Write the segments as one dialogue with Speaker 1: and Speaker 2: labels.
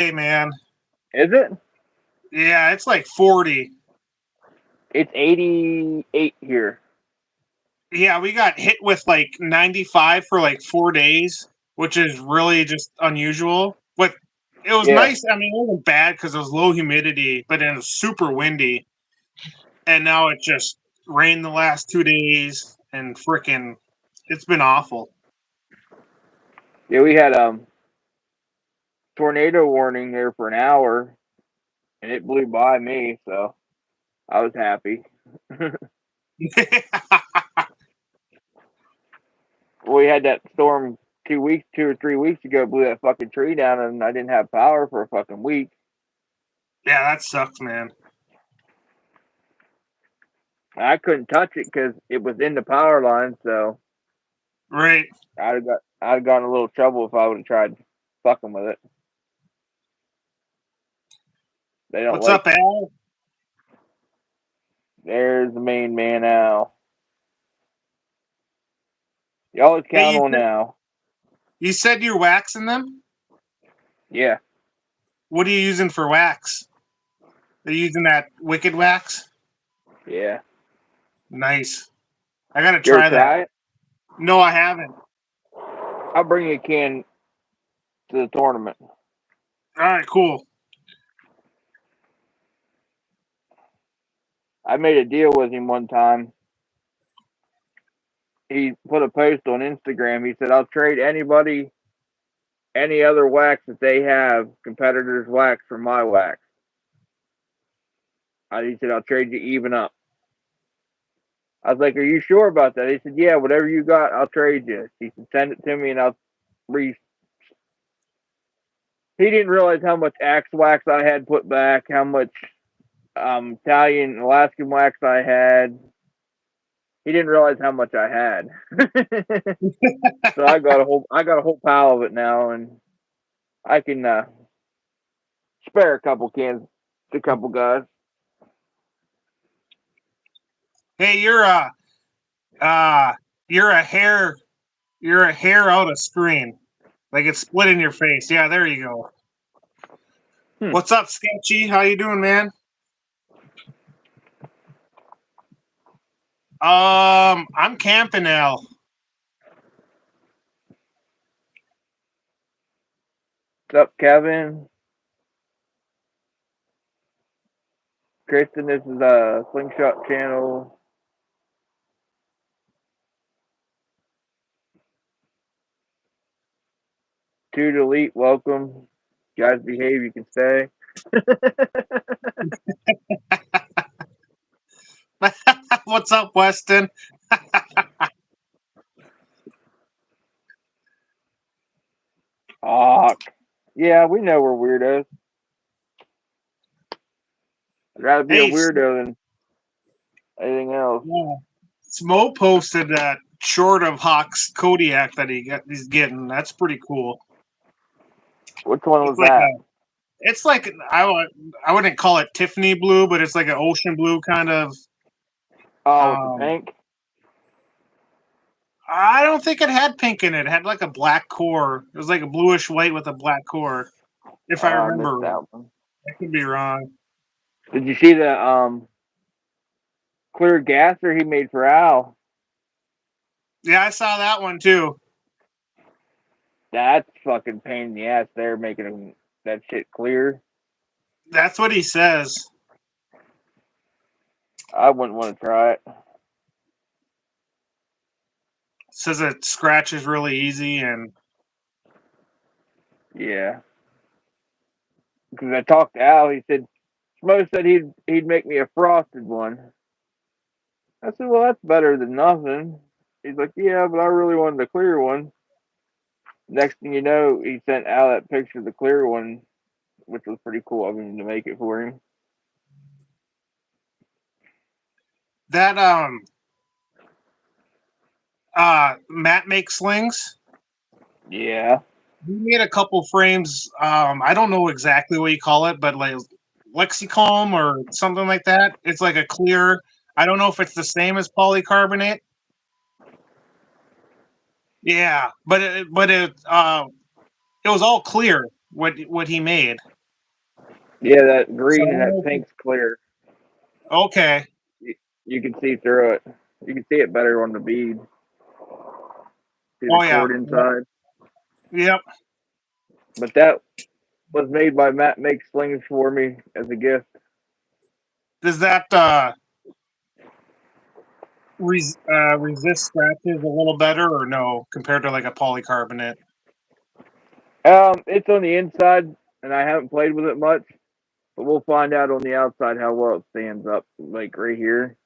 Speaker 1: Hey, man.
Speaker 2: Is it?
Speaker 1: Yeah, it's like 40.
Speaker 2: It's 88 here.
Speaker 1: Yeah, we got hit with like 95 for like 4 days, which is really just unusual. But it was
Speaker 2: Yeah.
Speaker 1: nice. I mean, it wasn't bad because it was low humidity, but it was super windy. And now it just rained the last 2 days, and freaking, it's been awful.
Speaker 2: Yeah, we had tornado warning there for an hour, and it blew by me, so I was happy. We had that storm 2 or 3 weeks ago, blew that fucking tree down, and I didn't have power for a fucking week.
Speaker 1: Yeah, that sucks, man.
Speaker 2: I couldn't touch it because it was in the power line, so
Speaker 1: Right.
Speaker 2: I'd have gotten a little trouble if I would have tried fucking with it. They don't
Speaker 1: What's
Speaker 2: like.
Speaker 1: up, Al?
Speaker 2: There's the main man now. You always
Speaker 1: Hey,
Speaker 2: count on now.
Speaker 1: you said you're waxing them?
Speaker 2: Yeah,
Speaker 1: What are you using for wax? Are you using that Wicked Wax?
Speaker 2: yeah.
Speaker 1: Nice. I gotta
Speaker 2: You ever
Speaker 1: try that.
Speaker 2: try it?
Speaker 1: No, I haven't.
Speaker 2: I'll bring you a can to the tournament.
Speaker 1: All right, cool.
Speaker 2: I made a deal with him one time. He put a post on Instagram. He said, "I'll trade anybody any other wax that they have, competitors' wax, for my wax." He said, "I'll trade you even up." I was like, "Are you sure about that?" He said, "Yeah, whatever you got, I'll trade you." He said, "Send it to me and I'll re." He didn't realize how much axe wax I had put back, how much Italian and Alaskan wax I had. He didn't realize how much I had. So I got a whole pile of it now, and I can spare a couple cans to a couple guys.
Speaker 1: Hey, uh you're a hair out of screen. Like it's split in your face. Yeah, there you go.
Speaker 2: Hmm.
Speaker 1: What's up, Sketchy? How you doing, man? I'm camping now.
Speaker 2: What's up, Kevin? Kristen, this is a Slingshot channel. To delete, welcome. Guys, behave. You can stay.
Speaker 1: What's up, Weston?
Speaker 2: Ah, yeah, we know we're weirdos. I'd rather be a
Speaker 1: Hey,
Speaker 2: weirdo than anything else.
Speaker 1: yeah. Smo posted that short of Hawk's Kodiak that he's getting. That's pretty cool.
Speaker 2: Which one was
Speaker 1: It's like
Speaker 2: that?
Speaker 1: I wouldn't call it Tiffany blue, but it's like an ocean blue kind of.
Speaker 2: Oh, with the
Speaker 1: Um,
Speaker 2: pink?
Speaker 1: I don't think it had pink in it. It had like a black core. It was like a bluish white with a black core, if I
Speaker 2: I missed
Speaker 1: remember right.
Speaker 2: that one.
Speaker 1: I could be wrong.
Speaker 2: Did you see the clear gasser he made for Al?
Speaker 1: Yeah, I saw that one too.
Speaker 2: That's fucking pain in the ass there, making that shit clear.
Speaker 1: That's what he says.
Speaker 2: I wouldn't want to try it.
Speaker 1: Says it scratches really easy and
Speaker 2: Yeah. Because I talked to Al, he said, Smo said he'd make me a frosted one. I said, well, that's better than nothing. He's like, yeah, but I really wanted a clear one. Next thing you know, he sent Al that picture of the clear one, which was pretty cool of him to make it for him.
Speaker 1: that Matt makes slings.
Speaker 2: Yeah.
Speaker 1: He made a couple frames. I don't know exactly what you call it, but like lexicom or something like that. It's like a clear. I don't know if it's the same as polycarbonate. Yeah, but it was all clear what he made.
Speaker 2: Yeah, that
Speaker 1: So I
Speaker 2: green and
Speaker 1: don't
Speaker 2: that
Speaker 1: know if
Speaker 2: pink's clear.
Speaker 1: okay.
Speaker 2: You can see through it. You can see it better on the bead. See the
Speaker 1: Oh yeah.
Speaker 2: cord
Speaker 1: Yep.
Speaker 2: inside.
Speaker 1: Yep.
Speaker 2: But that was made by Matt Makes Slings for me as a gift.
Speaker 1: Does that resist scratches a little better or no compared to like a polycarbonate?
Speaker 2: It's on the inside, and I haven't played with it much, but we'll find out on the outside how well it stands up, like right here.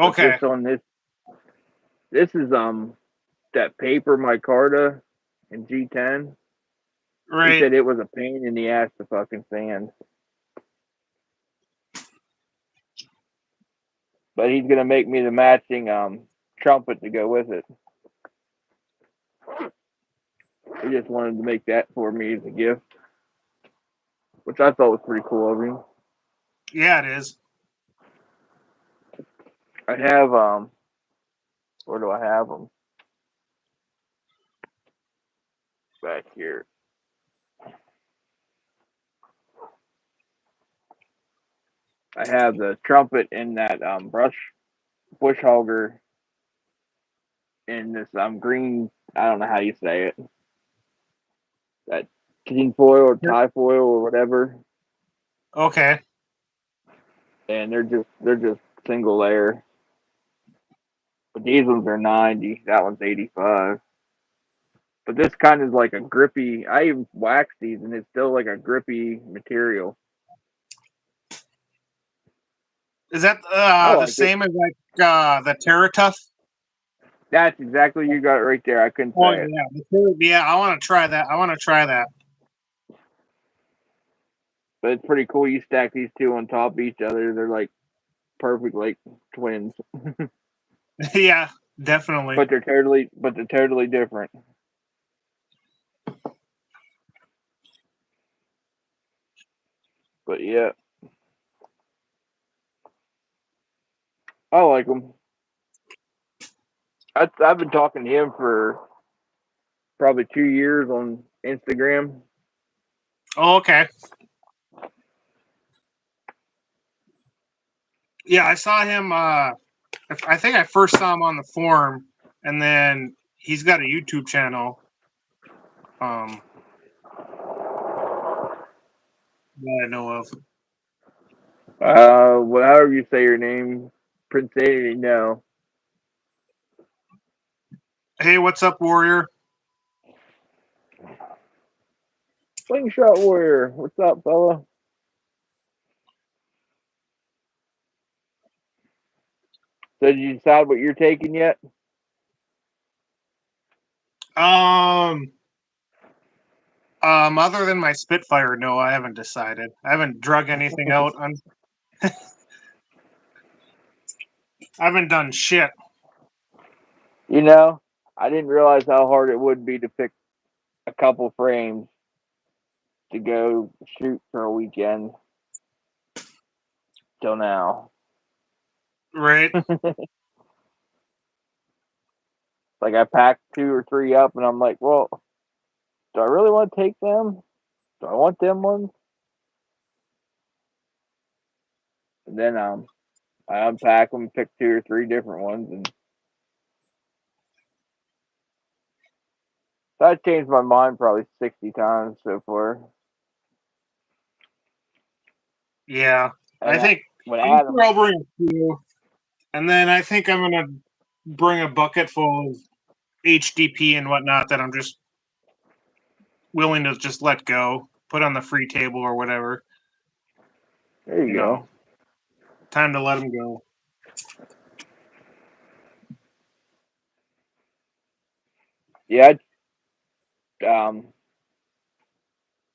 Speaker 2: But this
Speaker 1: Okay.
Speaker 2: on this is that paper micarta in G10. He
Speaker 1: Right.
Speaker 2: said it was a pain in the ass to fucking sand, but he's gonna make me the matching trumpet to go with it. He just wanted to make that for me as a gift, which I thought was pretty cool of him.
Speaker 1: Yeah, it is.
Speaker 2: I have where do I have them? Back here. I have the trumpet in that bush hogger in this green. I don't know how you say it. That tin foil or tie foil or whatever,
Speaker 1: Okay.
Speaker 2: and they're just single layer. But these ones are 90. That one's 85. But this kind of is like a grippy. I even waxed these, and it's still like a grippy material.
Speaker 1: Is that
Speaker 2: I
Speaker 1: the
Speaker 2: like it.
Speaker 1: same as like the Terratuff?
Speaker 2: That's exactly you got it right there. I couldn't
Speaker 1: Oh
Speaker 2: say it,
Speaker 1: yeah, yeah. I want to try that. I want to try that.
Speaker 2: but it's pretty cool. You stack these two on top of each other. They're like perfect, like twins.
Speaker 1: Yeah, definitely.
Speaker 2: But they're totally different. But yeah, I like them. I've been talking to him for probably 2 years on Instagram.
Speaker 1: Oh, okay. Yeah, I saw him. I think I first saw him on the forum, and then he's got a YouTube channel. Um, that I know of.
Speaker 2: Well, however you say your name, Prince Eighty. No,
Speaker 1: Hey, what's up, Warrior?
Speaker 2: Slingshot Warrior. What's up, fella? So did you decide what you're taking yet?
Speaker 1: Um, other than my Spitfire, no, I haven't decided. I haven't drug anything out. I haven't done shit.
Speaker 2: You know, I didn't realize how hard it would be to pick a couple frames to go shoot for a weekend till now.
Speaker 1: Right?
Speaker 2: Like I packed 2 or 3 up, and I'm like, well, do I really want to take them? Do I want them ones? And then I unpack them, pick 2 or 3 different ones, and that changed my mind probably 60 times so far.
Speaker 1: Yeah. I
Speaker 2: And
Speaker 1: think
Speaker 2: when
Speaker 1: I'm sure
Speaker 2: Adam,
Speaker 1: I'll bring a few, and then I think I'm gonna bring a bucket full of HDP and whatnot that I'm just willing to just let go, put on the free table or whatever.
Speaker 2: there you
Speaker 1: You know,
Speaker 2: go.
Speaker 1: time to let them go.
Speaker 2: Yeah, I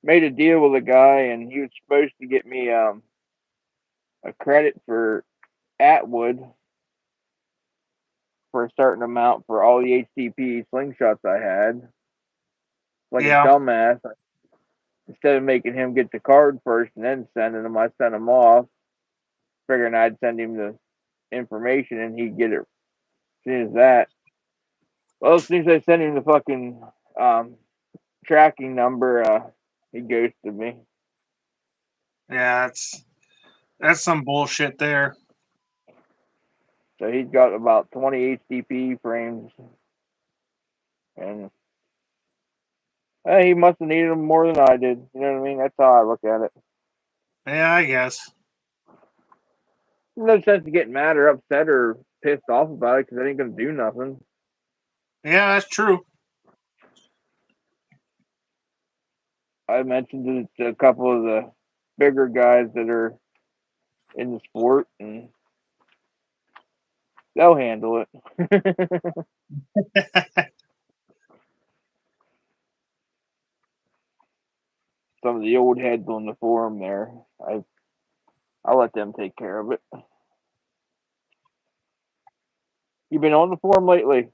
Speaker 2: made a deal with a guy, and he was supposed to get me a credit for Atwood for a certain amount for all the HTP slingshots I had. Like a
Speaker 1: Yeah.
Speaker 2: dumbass, instead of making him get the card first and then sending him, I sent him off, figuring I'd send him the information and he'd get it as soon as that. Well, as soon as I sent him the fucking um, tracking number, he ghosted me.
Speaker 1: Yeah, that's some bullshit there.
Speaker 2: So he's got about 20 HDP frames, and he must have needed them more than I did. You know what I mean? That's how I look at it.
Speaker 1: Yeah, I guess.
Speaker 2: No sense in getting mad or upset or pissed off about it because it ain't gonna do nothing.
Speaker 1: Yeah, that's true.
Speaker 2: I mentioned it to a couple of the bigger guys that are in the sport, and they'll handle it. Some of the old heads on the forum there, I'll let them take care of it. You been on the forum lately?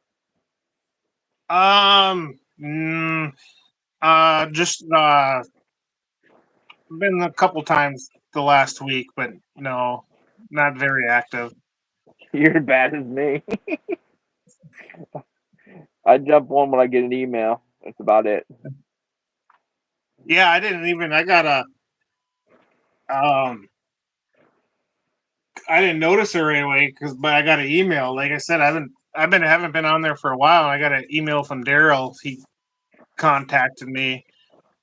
Speaker 1: Just been a couple times the last week, but no, not very active.
Speaker 2: You're as bad as me. I jump on when I get an email. That's about it.
Speaker 1: Yeah, I didn't even. I got a. I didn't notice it right away but I got an email. Like I said, haven't been on there for a while. And I got an email from Daryl. He contacted me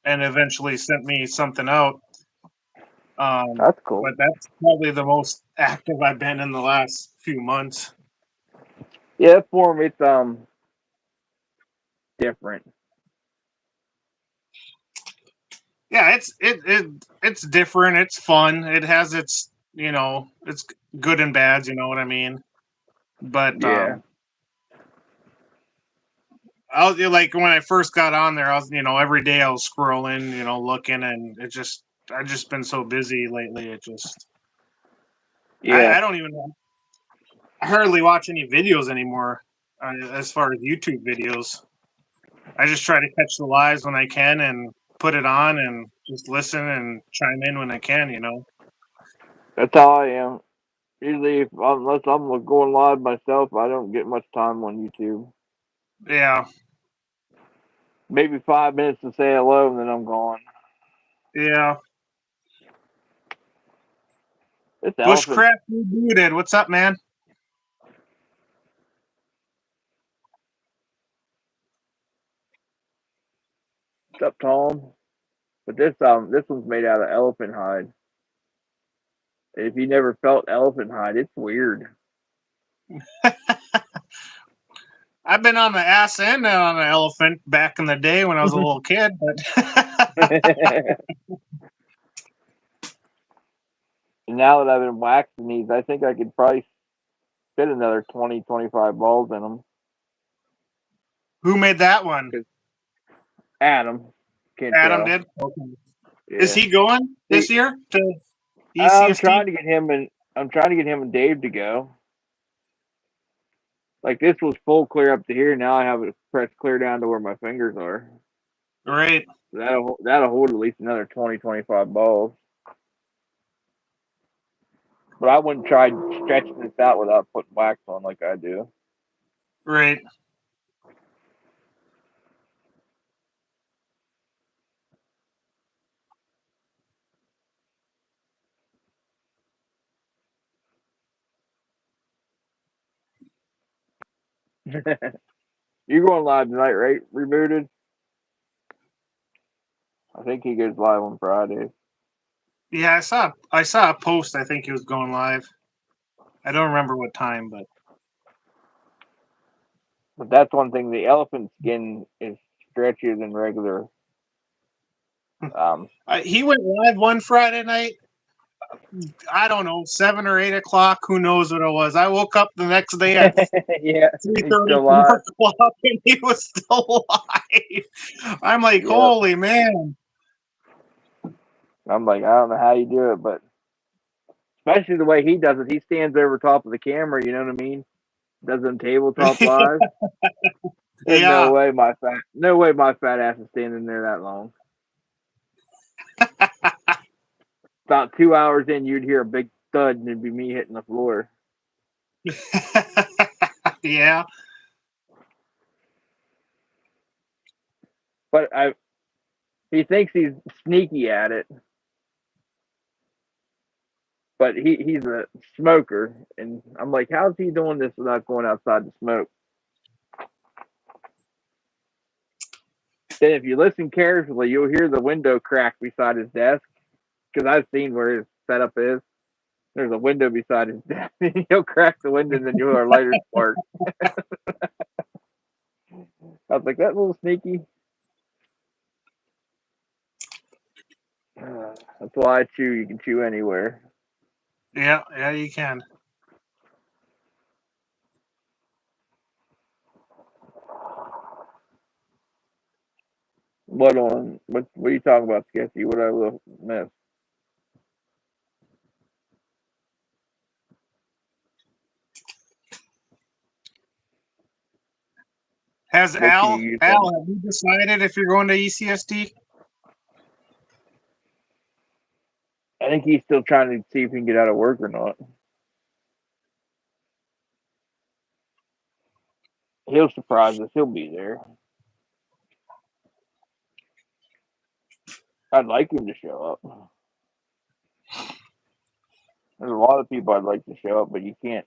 Speaker 1: and eventually sent me something out.
Speaker 2: That's cool.
Speaker 1: But that's probably the most active I've been in the last few months.
Speaker 2: Yeah, that forum it's different.
Speaker 1: Yeah, it's different. It's fun. It has its it's good and bad. You know what I mean? But
Speaker 2: Yeah.
Speaker 1: I was like when I first got on there, I was every day I was scrolling, looking, and I've just been so busy lately.
Speaker 2: Yeah.
Speaker 1: I don't even I hardly watch any videos anymore as far as YouTube videos. I just try to catch the lives when I can and put it on and just listen and chime in when I can.
Speaker 2: That's how I am. Usually, unless I'm going live myself, I don't get much time on YouTube.
Speaker 1: Yeah,
Speaker 2: Maybe 5 minutes to say hello, and then I'm gone.
Speaker 1: yeah.
Speaker 2: This elephant
Speaker 1: Bushcraft rebooted. What's up, man?
Speaker 2: up, Tom. But this one's made out of elephant hide. If you never felt elephant hide, it's weird.
Speaker 1: I've been on the ass end on an elephant back in the day when I was a little kid, but
Speaker 2: And now that I've been waxing these, I think I could probably fit another 20, 25 balls in them.
Speaker 1: who made that one?
Speaker 2: Adam, can't
Speaker 1: Adam
Speaker 2: tell.
Speaker 1: did. Okay. Is
Speaker 2: Yeah.
Speaker 1: he going
Speaker 2: See,
Speaker 1: this year to
Speaker 2: I'm
Speaker 1: ECST?
Speaker 2: trying to get him and I'm trying to get him and Dave to go. Like this was full clear up to here. Now I have it pressed clear down to where my fingers are.
Speaker 1: Right.
Speaker 2: That'll hold at least another 20, 25 balls. But I wouldn't try stretching this out without putting wax on like I do.
Speaker 1: Right.
Speaker 2: You're going live tonight, right? Rebooted. I think he goes live on Friday.
Speaker 1: Yeah, I saw a post. I think he was going live. I don't remember what time, but
Speaker 2: But that's one thing. The elephant skin is stretchier than regular.
Speaker 1: he went live one Friday night. I don't know, 7 or 8 o'clock. Who knows what it was? I woke up the next day at
Speaker 2: Yeah,
Speaker 1: three
Speaker 2: he's
Speaker 1: thirty,
Speaker 2: still
Speaker 1: four
Speaker 2: live.
Speaker 1: o'clock, and he was still alive. I'm like,
Speaker 2: Yep.
Speaker 1: holy man!
Speaker 2: I'm like, I don't know how you do it, but especially the way he does it. He stands over top of the camera. You know what I mean? Does them tabletop live. There's
Speaker 1: Yeah,
Speaker 2: no way my fat ass is standing there that long. About 2 hours in, you'd hear a big thud, and it'd be me hitting the floor.
Speaker 1: yeah.
Speaker 2: But he thinks he's sneaky at it. but he's a smoker, and I'm like, how's he doing this without going outside to smoke? Then if you listen carefully, you'll hear the window crack beside his desk, because I've seen where his setup is. There's a window beside his desk. He'll crack the window, and then you'll hear a lighter spark. I was like, that little sneaky. That's why I chew. You can chew anywhere.
Speaker 1: Yeah, you can.
Speaker 2: What on? What are you talking about, Sketchy? What I will miss?
Speaker 1: Has
Speaker 2: What can you
Speaker 1: Al?
Speaker 2: use on?
Speaker 1: Al, have you decided if you're going to ECST?
Speaker 2: I think he's still trying to see if he can get out of work or not. He'll surprise us. He'll be there. I'd like him to show up. There's a lot of people I'd like to show up, but you can't.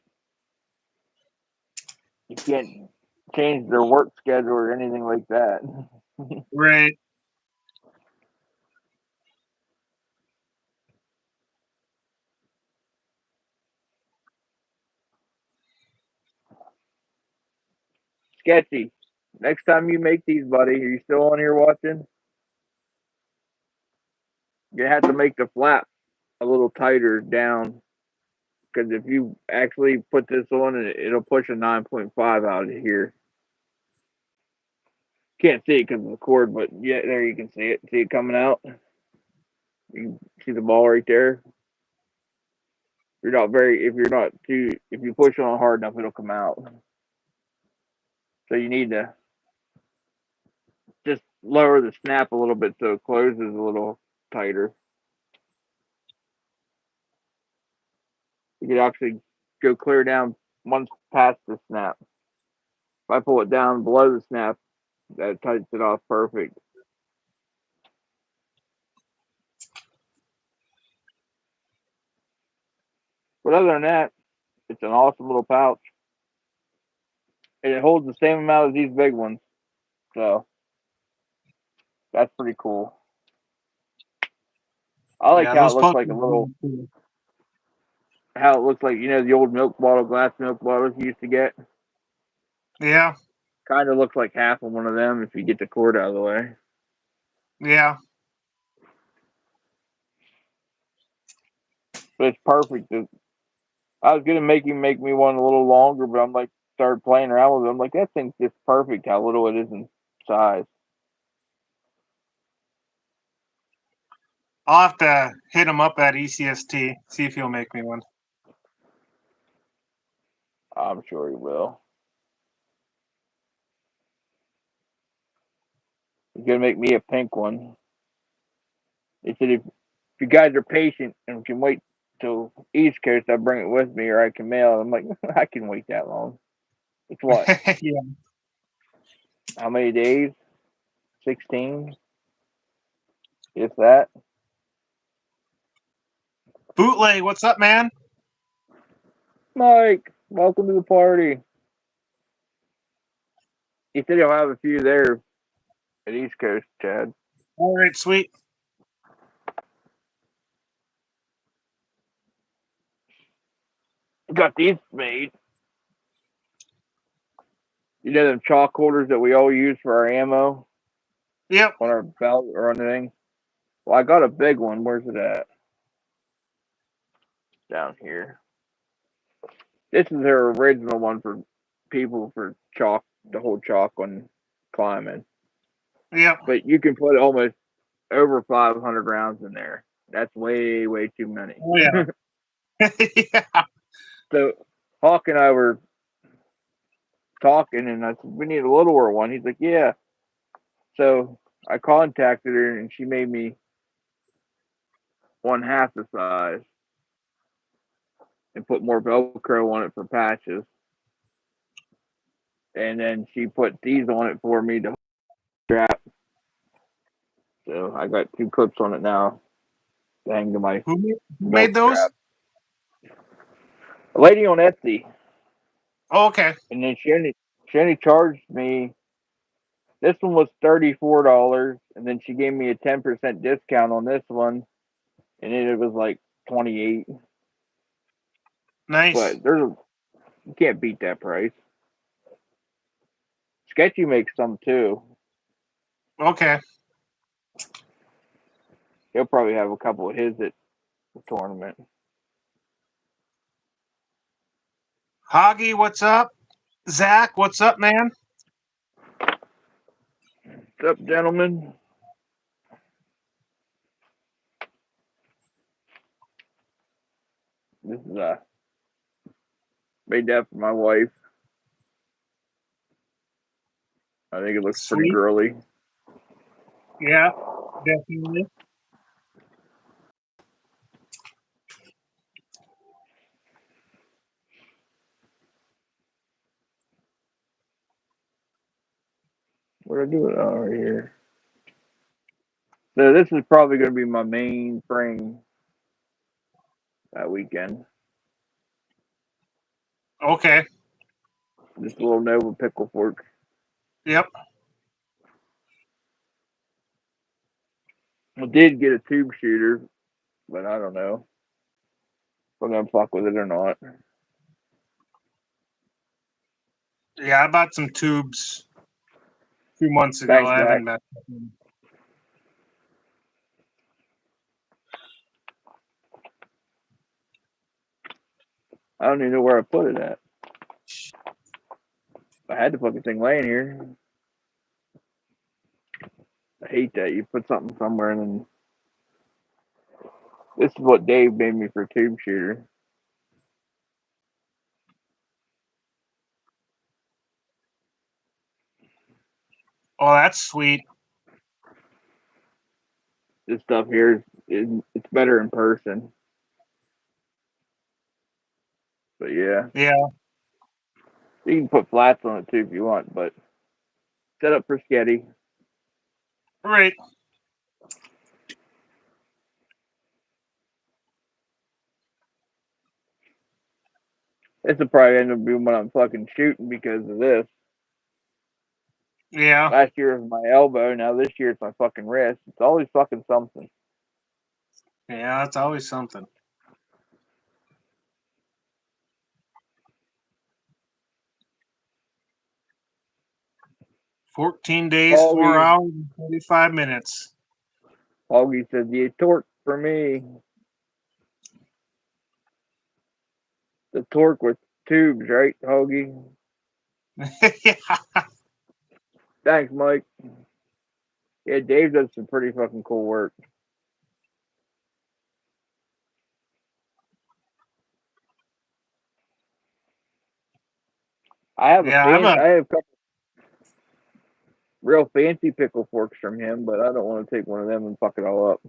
Speaker 2: You can't change their work schedule or anything like that.
Speaker 1: Right.
Speaker 2: Sketchy. Next time you make these, buddy, are you still on here watching? You have to make the flap a little tighter down, because if you actually put this on, it'll push a 9.5 out of here. Can't see it because of the cord, but yeah, there you can see it. See it coming out. You can see the ball right there. If you push on hard enough, it'll come out. So you need to just lower the snap a little bit so it closes a little tighter. You could actually go clear down once past the snap. If I pull it down below the snap, that tightens it off perfect. But other than that, it's an awesome little pouch. And it holds the same amount as these big ones. So that's pretty cool. I like
Speaker 1: Yeah,
Speaker 2: how it
Speaker 1: those
Speaker 2: looks
Speaker 1: posts.
Speaker 2: like a little, how it looks like, the old milk bottle, glass milk bottles you used to get.
Speaker 1: Yeah,
Speaker 2: Kind of looks like half of one of them if you get the cord out of the way.
Speaker 1: yeah.
Speaker 2: But it's perfect. I was gonna make him make me one a little longer, but I'm like, started playing around with it. I'm like, that thing's just perfect how little it is in size.
Speaker 1: I'll have to hit him up at ECST, see if he'll make me one.
Speaker 2: I'm sure he will. He's gonna make me a pink one. He said if you guys are patient and can wait till East Coast, I'll bring it with me or I can mail it. I'm like, I can wait that long. It's what?
Speaker 1: Yeah.
Speaker 2: How many days? 16? If that.
Speaker 1: Bootleg, what's up, man?
Speaker 2: Mike, welcome to the party. He said he'll have a few there at East Coast, Chad.
Speaker 1: All right, sweet.
Speaker 2: Got these made. You know them chalk holders that we all use for our ammo
Speaker 1: Yep.
Speaker 2: on our belt or anything? Well, I got a big one. Where's it at? Down here. This is their original one for people for chalk, to hold chalk on climbing.
Speaker 1: Yep.
Speaker 2: But you can put almost over 500 rounds in there. That's way, way too many.
Speaker 1: Oh yeah. Yeah.
Speaker 2: So Hawk and I were talking, and I said, we need a littler one. He's like, yeah. So I contacted her, and she made me one half the size and put more Velcro on it for patches. And then she put these on it for me to strap. So I got two clips on it now to hang to my
Speaker 1: Who
Speaker 2: belt
Speaker 1: made those?
Speaker 2: strap. A lady on Etsy,
Speaker 1: Oh, okay.
Speaker 2: and then she only charged me. This one was $34, and then she gave me a 10% discount on this one, and it was like 28.
Speaker 1: Nice.
Speaker 2: But you can't beat that price. Sketchy makes some too.
Speaker 1: Okay.
Speaker 2: He'll probably have a couple of his at the tournament.
Speaker 1: Hoggy, what's up? Zach, what's up, man?
Speaker 2: What's up, gentlemen? This is made that for my wife. I think it looks pretty
Speaker 1: Sweet.
Speaker 2: girly.
Speaker 1: Yeah, definitely.
Speaker 2: What do I do with it? Oh, right here. So this is probably going to be my main frame that weekend.
Speaker 1: Okay.
Speaker 2: This little Nova pickle fork.
Speaker 1: Yep.
Speaker 2: I did get a tube shooter, but I don't know if I'm going to fuck with it or not.
Speaker 1: Yeah, I bought some tubes a few months ago.
Speaker 2: Thanks,
Speaker 1: I
Speaker 2: Zach.
Speaker 1: haven't been.
Speaker 2: I don't even know where I put it at. I had the fucking thing laying here. I hate that. You put something somewhere and then. This is what Dave made me for tube shooter.
Speaker 1: Oh, that's sweet.
Speaker 2: This stuff here it's better in person. But yeah,
Speaker 1: Yeah.
Speaker 2: you can put flats on it too if you want. But set up for sketty.
Speaker 1: Right.
Speaker 2: This will probably end up being what I'm fucking shooting because of this.
Speaker 1: Yeah.
Speaker 2: Last year it was my elbow. Now this year it's my fucking wrist. It's always fucking something.
Speaker 1: Yeah, it's always something. $14 days, 4 hours, and 45 minutes.
Speaker 2: Augie says, "The torque for me. The torque with tubes, right, Hoagie?"
Speaker 1: Yeah.
Speaker 2: Thanks, Mike. Yeah, Dave does some pretty fucking cool work. I have
Speaker 1: Yeah, I'm a
Speaker 2: I have a couple real fancy pickle forks from him, but I don't want to take one of them and fuck it all up.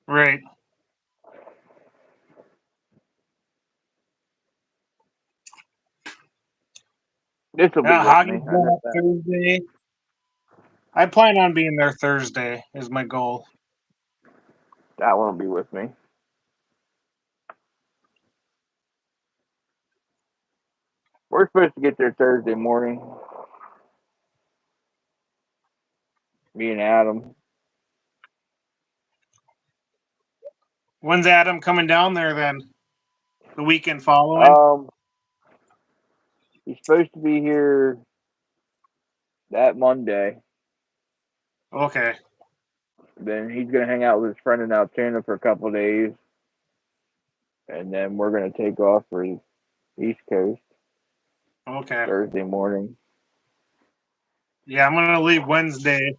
Speaker 1: right.
Speaker 2: This will be
Speaker 1: Yeah,
Speaker 2: with me.
Speaker 1: Hoggy's
Speaker 2: I
Speaker 1: going
Speaker 2: know
Speaker 1: up
Speaker 2: that.
Speaker 1: Thursday. I plan on being there Thursday is my goal.
Speaker 2: That one will be with me. We're supposed to get there Thursday morning. Me and Adam.
Speaker 1: When's Adam coming down there then? The weekend following?
Speaker 2: Um, he's supposed to be here that Monday.
Speaker 1: Okay.
Speaker 2: Then he's gonna hang out with his friend in Altoona for a couple of days, and then we're gonna take off for the East Coast
Speaker 1: Okay.
Speaker 2: Thursday morning.
Speaker 1: Yeah, I'm going to leave Wednesday.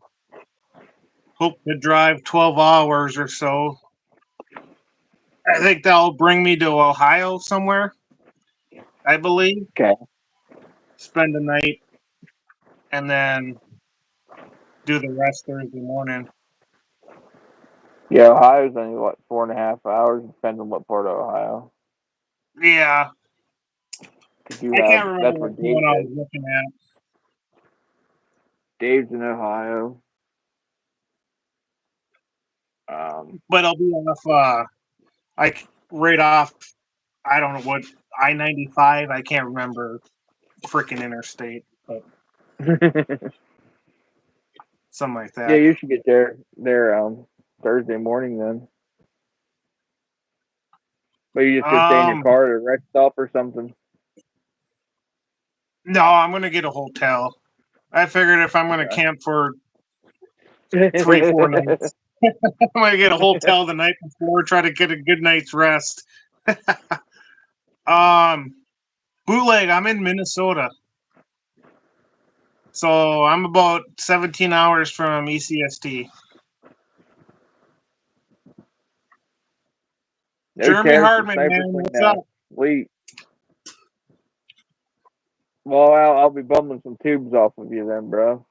Speaker 1: Hope to drive 12 hours or so. I think that'll bring me to Ohio somewhere, I believe.
Speaker 2: Okay.
Speaker 1: Spend the night and then do the rest Thursday morning.
Speaker 2: Yeah, Ohio's only what 4.5 hours. Depends on what part of Ohio.
Speaker 1: Yeah.
Speaker 2: You
Speaker 1: I
Speaker 2: have
Speaker 1: can't remember
Speaker 2: that's
Speaker 1: what
Speaker 2: where
Speaker 1: one
Speaker 2: Dave
Speaker 1: I
Speaker 2: is.
Speaker 1: was looking at.
Speaker 2: Dave's in Ohio.
Speaker 1: But I'll be off, like, right off I don't know what I-95. I can't remember freaking interstate, but something like
Speaker 2: Yeah,
Speaker 1: that.
Speaker 2: you should get there Thursday morning then. But you just gonna stay in your car at a rest stop or something?
Speaker 1: No, I'm gonna get a hotel. I figured if I'm gonna camp for 3-4 nights, I'm gonna get a hotel the night before, try to get a good night's rest. Bootleg, I'm in Minnesota. So I'm about 17 hours from ECST.
Speaker 2: No
Speaker 1: Jeremy
Speaker 2: tears from
Speaker 1: Hardman,
Speaker 2: Sniper
Speaker 1: man,
Speaker 2: Clean
Speaker 1: what's up?
Speaker 2: now. Sweet. Well, I'll be bumming some tubes off of you then, bro.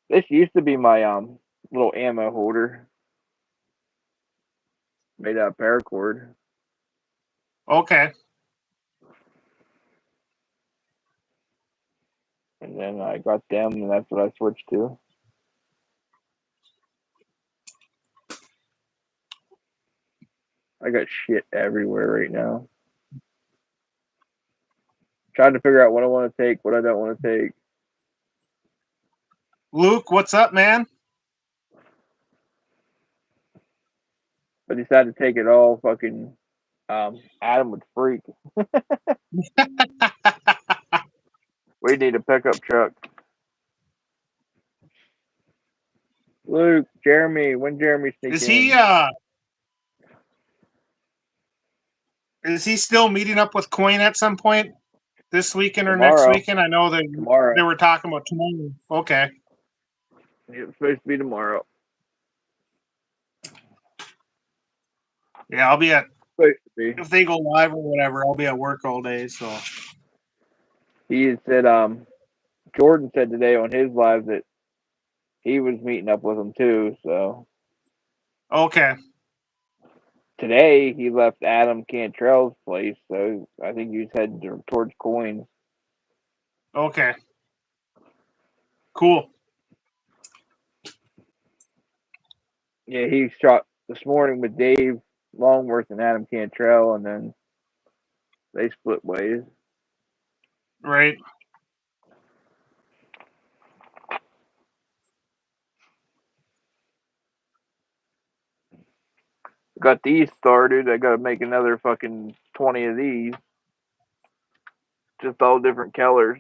Speaker 2: This used to be my little ammo holder made out of paracord.
Speaker 1: Okay.
Speaker 2: And then I got them, and that's what I switched to. I got shit everywhere right now. Trying to figure out what I want to take, what I don't want to take.
Speaker 1: Luke, what's up, man?
Speaker 2: I decided to take it all. Fucking Adam would freak. We need a pickup truck. Luke, Jeremy, when Jeremy sneak
Speaker 1: Is
Speaker 2: in?
Speaker 1: he still meeting up with Coin at some point this weekend or next
Speaker 2: Tomorrow.
Speaker 1: weekend? I know they
Speaker 2: Tomorrow.
Speaker 1: were talking about tomorrow. Okay.
Speaker 2: It's supposed to be tomorrow.
Speaker 1: Yeah, I'll be at
Speaker 2: Supposed to be.
Speaker 1: if they go live or whatever, I'll be at work all day. So
Speaker 2: He had said, Jordan said today on his live that he was meeting up with him too. So
Speaker 1: okay.
Speaker 2: today he left Adam Cantrell's place. So I think he's heading towards Coins.
Speaker 1: Okay. Cool.
Speaker 2: Yeah, he shot this morning with Dave Longworth and Adam Cantrell, and then they split ways.
Speaker 1: Right.
Speaker 2: Got these started. I got to make another fucking 20 of these. Just all different colors.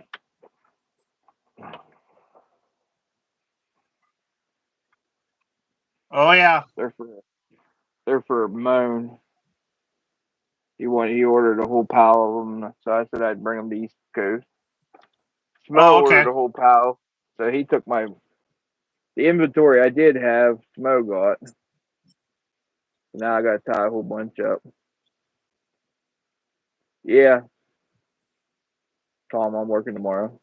Speaker 1: Oh yeah.
Speaker 2: They're for Moan. He ordered a whole pile of them, so I said I'd bring them to East Coast. Smo
Speaker 1: Oh, okay.
Speaker 2: ordered a whole pile, so he took the inventory I did have. Smo got. So now I got to tie a whole bunch up. Yeah, Tom, I'm working tomorrow.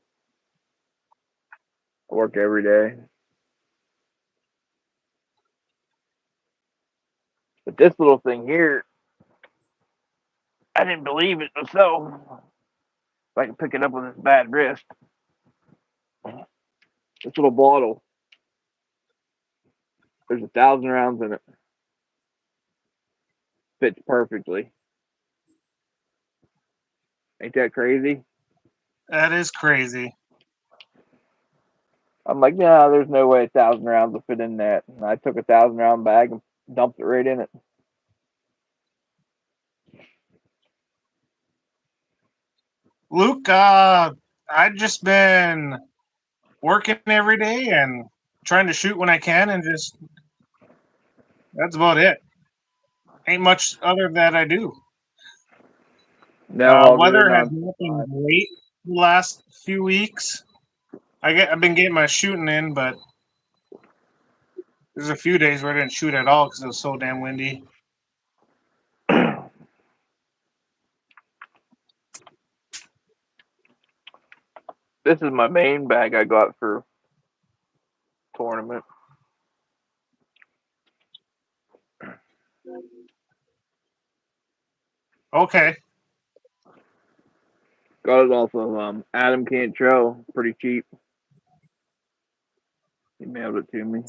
Speaker 2: I work every day. But this little thing here, I didn't believe it myself. If I can pick it up with this bad wrist. This little bottle. There's 1,000 rounds in it. Fits perfectly. Ain't that crazy?
Speaker 1: That is crazy.
Speaker 2: I'm like, nah, there's no way 1,000 rounds will fit in that. And I took a 1,000 round bag and dumped it right in it.
Speaker 1: Luke, I've just been working every day and trying to shoot when I can, and just that's about it. Ain't much other that I do.
Speaker 2: No hobby or
Speaker 1: Weather has
Speaker 2: none.
Speaker 1: not been great the last few weeks. I've been getting my shooting in, but there's a few days where I didn't shoot at all because it was so damn windy.
Speaker 2: This is my main bag I got for tournament.
Speaker 1: Okay.
Speaker 2: Got it off of Adam Cantrell, pretty cheap. He mailed it to me.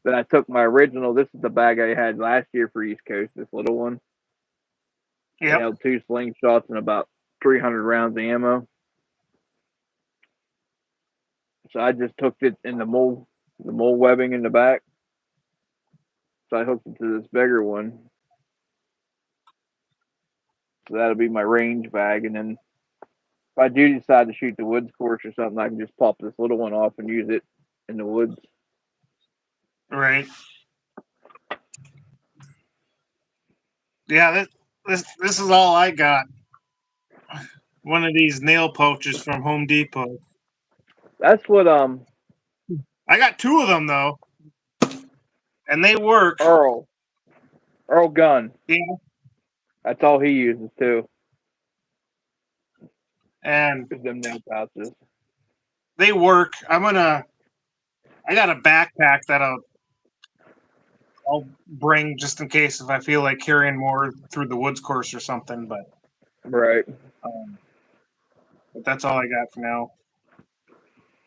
Speaker 2: Then I took my original. This is the bag I had last year for East Coast. This little one. It
Speaker 1: Yep.
Speaker 2: held 2 slingshots and about 300 rounds of ammo. So I just hooked it in the mole webbing in the back. So I hooked it to this bigger one. So that'll be my range bag. And then if I do decide to shoot the woods course or something, I can just pop this little one off and use it in the woods.
Speaker 1: Right. Yeah, this is all I got. One of these nail pouches from Home Depot.
Speaker 2: That's what
Speaker 1: I got 2 of them though, and they work.
Speaker 2: Earl Gunn.
Speaker 1: Yeah.
Speaker 2: That's all he uses too.
Speaker 1: And
Speaker 2: Is them nail pouches.
Speaker 1: they work. I got a backpack that I'll bring just in case if I feel like carrying more through the woods course or something.
Speaker 2: Right.
Speaker 1: But that's all I got for now.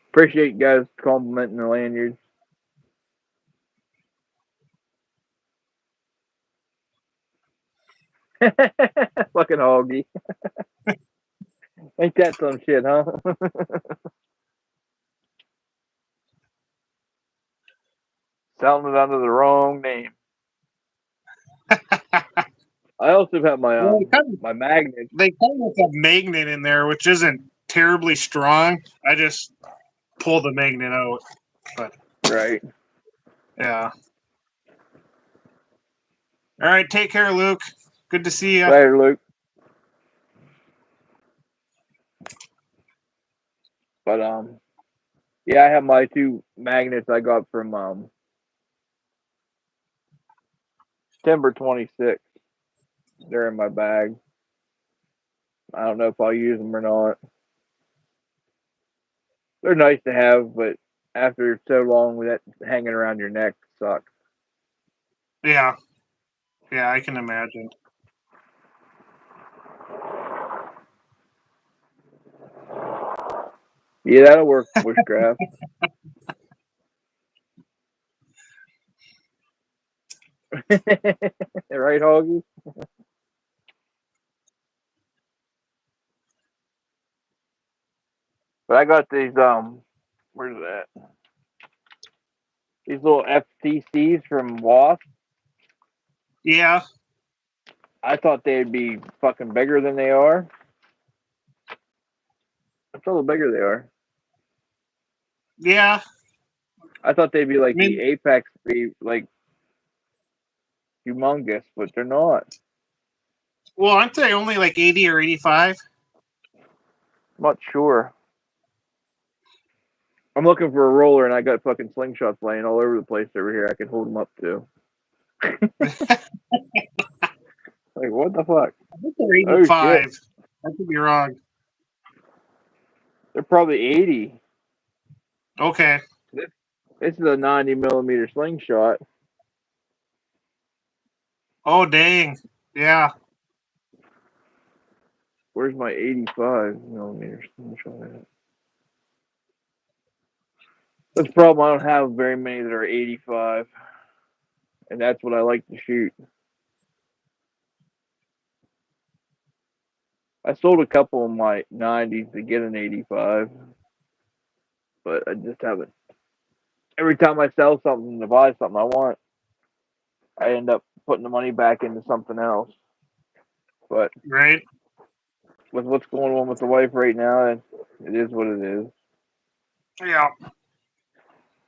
Speaker 2: Appreciate you guys complimenting the lanyards. Fucking hoggy. Ain't that some shit, huh? Selling it under the wrong name. I also have my
Speaker 1: Well,
Speaker 2: my magnet.
Speaker 1: they come with a magnet in there, which isn't terribly strong. I just pull the magnet out. But
Speaker 2: Right.
Speaker 1: yeah. All right, take care, Luke. Good to see you.
Speaker 2: Later, Luke. But yeah, I have my 2 magnets I got from September 26th. They're in my bag. I don't know if I'll use them or not. They're nice to have, but after so long with that hanging around your neck sucks.
Speaker 1: Yeah. Yeah, I can imagine.
Speaker 2: Yeah, that'll work bushcraft. Right, Hoggy? But I got these where's that? These little FTCs from Wasp.
Speaker 1: Yeah.
Speaker 2: I thought they'd be fucking bigger than they are. That's a little bigger they are.
Speaker 1: Yeah.
Speaker 2: I thought they'd be
Speaker 1: I
Speaker 2: like the
Speaker 1: mean,
Speaker 2: Apex, be like humongous, but they're not.
Speaker 1: well, aren't they only like 80 or 85?
Speaker 2: I'm not sure. I'm looking for a roller, and I got fucking slingshots laying all over the place over here. I can hold them up to. Like, what the fuck?
Speaker 1: I think they're
Speaker 2: Oh, shit.
Speaker 1: 85. I could be wrong.
Speaker 2: They're probably 80.
Speaker 1: Okay.
Speaker 2: This is a 90 millimeter slingshot.
Speaker 1: Oh, dang. Yeah.
Speaker 2: Where's my 85 millimeter slingshot at? That's the problem. I don't have very many that are 85. And that's what I like to shoot. I sold a couple of my 90s to get an 85. But I just haven't. Every time I sell something to buy something I want, I end up putting the money back into something else. But
Speaker 1: Right.
Speaker 2: with what's going on with the wife right now, it is what it is.
Speaker 1: Yeah.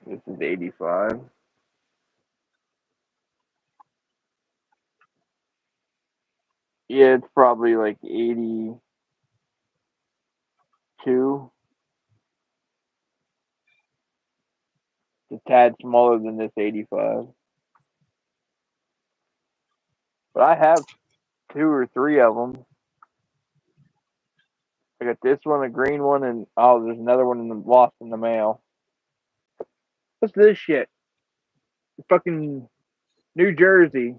Speaker 2: This is 85. Yeah, it's probably like 82. It's a tad smaller than this 85. But I have 2 or 3 of them. I got this one, a green one, and oh, there's another one lost in the mail. What's this shit? Fucking New Jersey.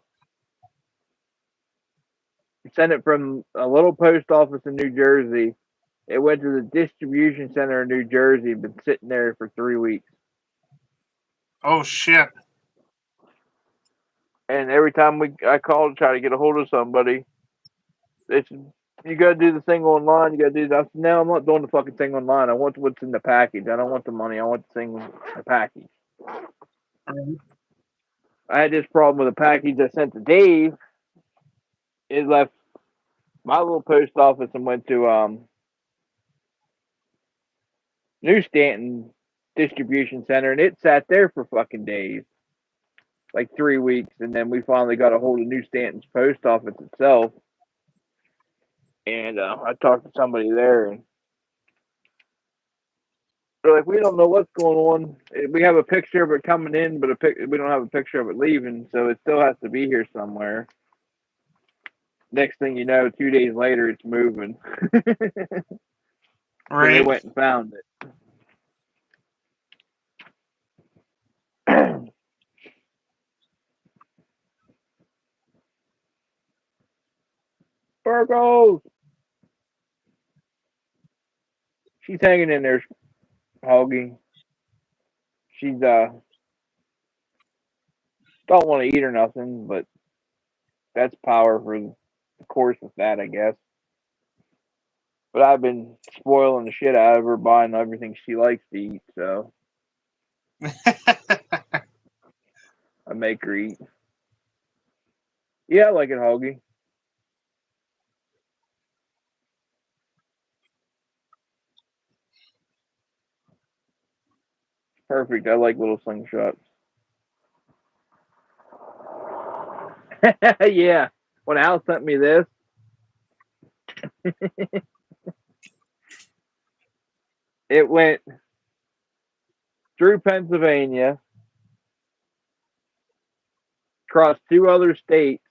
Speaker 2: Sent it from a little post office in New Jersey. It went to the distribution center in New Jersey. Been sitting there for 3 weeks.
Speaker 1: Oh, shit.
Speaker 2: And every time I call to try to get a hold of somebody, it's you got to do the thing online. You got to do that. Now I'm not doing the fucking thing online. I want what's in the package. I don't want the money. I want the thing in the package.
Speaker 1: Right.
Speaker 2: I had this problem with a package I sent to Dave. It left my little post office and went to New Stanton distribution center, and it sat there for fucking days, like 3 weeks, and then we finally got a hold of New Stanton's post office itself, and I talked to somebody there, and they're like, we don't know what's going on. We have a picture of it coming in, but we don't have a picture of it leaving, so it still has to be here somewhere. Next thing you know, 2 days later, it's moving. So they
Speaker 1: Right.
Speaker 2: went and found it. Virgo, she's hanging in there, Hoggy. She's don't want to eat or nothing, but that's power for the course with that, I guess. But I've been spoiling the shit out of her, buying everything she likes to eat, so I make her eat. Yeah, I like it, Hoggy. Perfect. I like little slingshots. Yeah. When Al sent me this, it went through Pennsylvania, across 2 other states,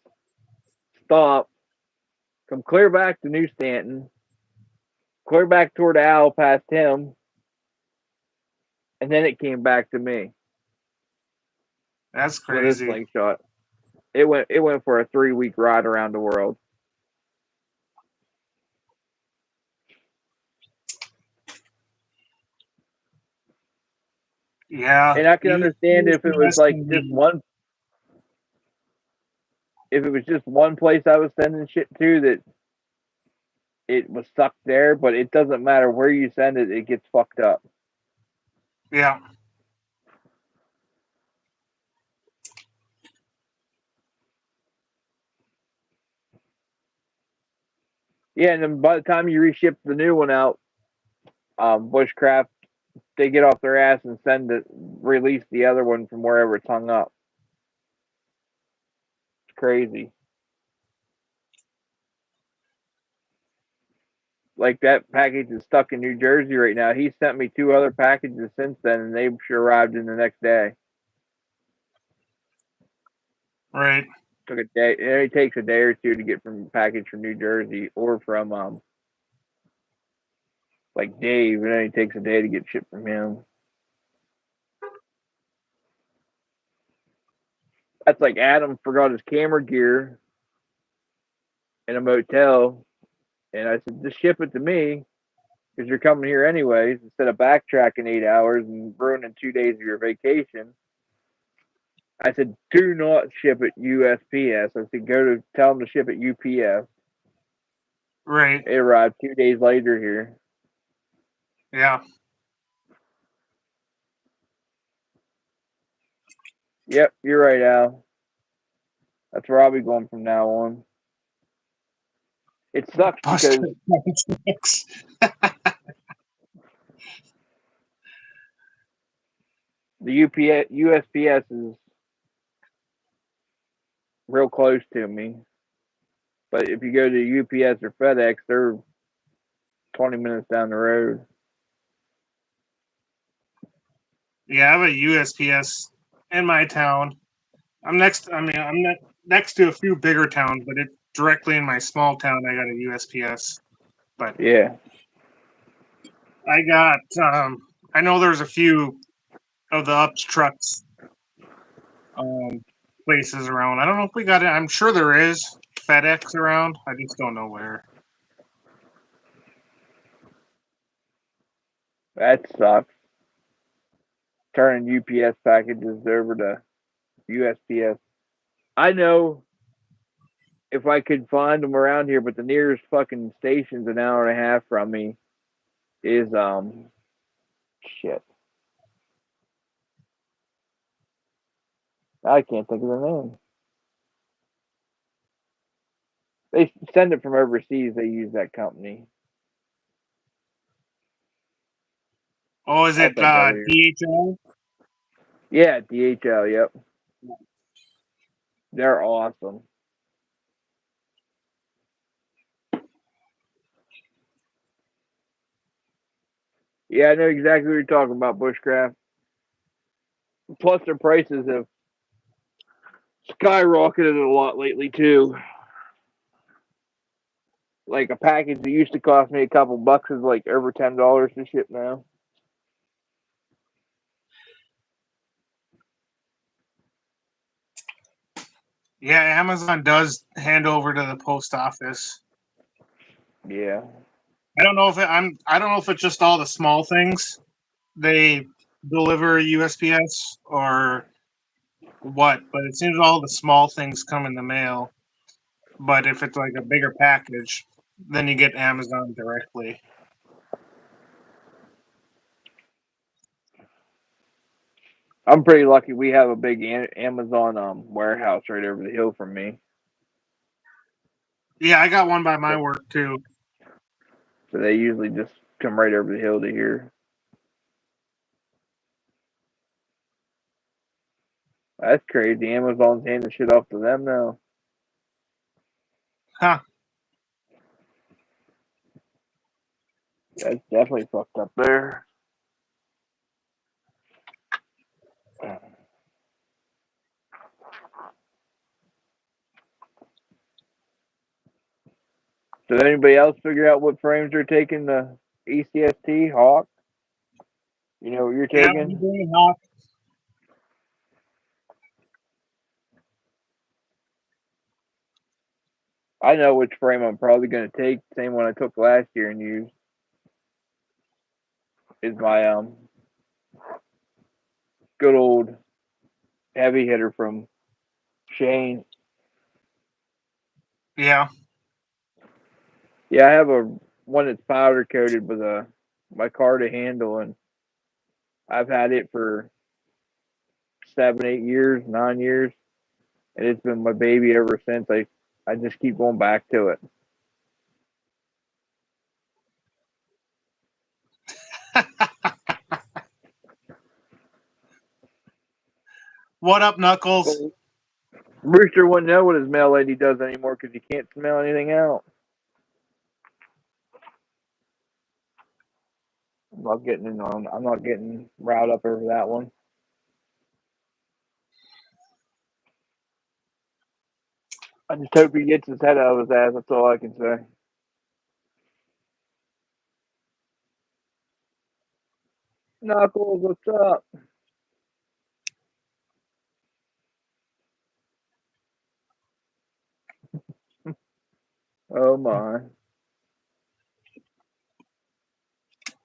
Speaker 2: stopped, come clear back to New Stanton, clear back toward Al past him, and then it came back to me
Speaker 1: That's
Speaker 2: with this
Speaker 1: crazy.
Speaker 2: slingshot. It went for a 3 week ride around the world.
Speaker 1: Yeah.
Speaker 2: And I can understand if it was
Speaker 1: USPS
Speaker 2: like
Speaker 1: can
Speaker 2: just
Speaker 1: be.
Speaker 2: one if it was just one place I was sending shit to that it was stuck there, but it doesn't matter where you send it, it gets fucked up.
Speaker 1: Yeah.
Speaker 2: Yeah, and then by the time you reship the new one out, Bushcraft, they get off their ass and release the other one from wherever it's hung up. It's crazy. Like that package is stuck in New Jersey right now. He sent me 2 other packages since then, and they arrived in the next day.
Speaker 1: Right.
Speaker 2: Took a day. It only takes a day or two to get from package from New Jersey or from like Dave. It only takes a day to get shipped from him. That's like Adam forgot his camera gear in a motel, and I said, just ship it to me because you're coming here anyways. Instead of backtracking 8 hours and ruining 2 days of your vacation, I said, do not ship it USPS. I said, tell them to ship it UPS.
Speaker 1: Right.
Speaker 2: It arrived 2 days later here.
Speaker 1: Yeah.
Speaker 2: Yep, you're right, Al. That's where I'll be going from now on. It sucks because
Speaker 1: Buster.
Speaker 2: the USPS is real close to me. But if you go to UPS or FedEx, they're 20 minutes down the road.
Speaker 1: Yeah, I have a USPS in my town. I'm next. I mean, I'm next to a few bigger towns, but it's directly in my small town. I got a USPS, but
Speaker 2: Yeah.
Speaker 1: I got. I know there's a few of the ups trucks um, places around. I don't know if we got it. I'm sure there is FedEx around. I just don't know where.
Speaker 2: That sucks. Turning UPS packages over to USPS. I know if I could find them around here, but the nearest fucking station's an hour and a half from me. Is shit. I can't think of the name. They send it from overseas. They use that company.
Speaker 1: Oh, is
Speaker 2: I'll
Speaker 1: it
Speaker 2: think of it here.
Speaker 1: DHL?
Speaker 2: Yeah, DHL. Yep, they're awesome. Yeah, I know exactly what you're talking about, Bushcraft. Plus, their prices have skyrocketed a lot lately too. Like a package that used to cost me a couple bucks is like over $10 to ship now.
Speaker 1: Yeah, Amazon does hand over to the post office.
Speaker 2: Yeah,
Speaker 1: I don't know if it's just all the small things they deliver USPS or what, but it seems all the small things come in the mail. But if it's like a bigger package, then you get Amazon directly.
Speaker 2: I'm pretty lucky. We have a big Amazon warehouse right over the hill from me,
Speaker 1: Yeah, I got one by my
Speaker 2: so,
Speaker 1: work too.
Speaker 2: so they usually just come right over the hill to here. That's crazy. Amazon's handing shit off to them now.
Speaker 1: Huh.
Speaker 2: That's definitely fucked up there. Did anybody else figure out what frames they're taking the ECST Hawk? You know what you're
Speaker 1: Yeah, I'm
Speaker 2: taking?
Speaker 1: doing hot.
Speaker 2: I know which frame I'm probably going to take. Same one I took last year and used is my good old heavy hitter from Shane.
Speaker 1: Yeah.
Speaker 2: Yeah, I have a one that's powder coated with a my car to handle, and I've had it for 7, 8 years, 9 years, and it's been my baby ever since. I just keep going back to it.
Speaker 1: What up, Knuckles?
Speaker 2: Well, Rooster wouldn't know what his mail lady does anymore because he can't smell anything out. I'm not getting riled up over that one. I just hope he gets his head out of his ass. That's all I can say. Knuckles, what's up? Oh my.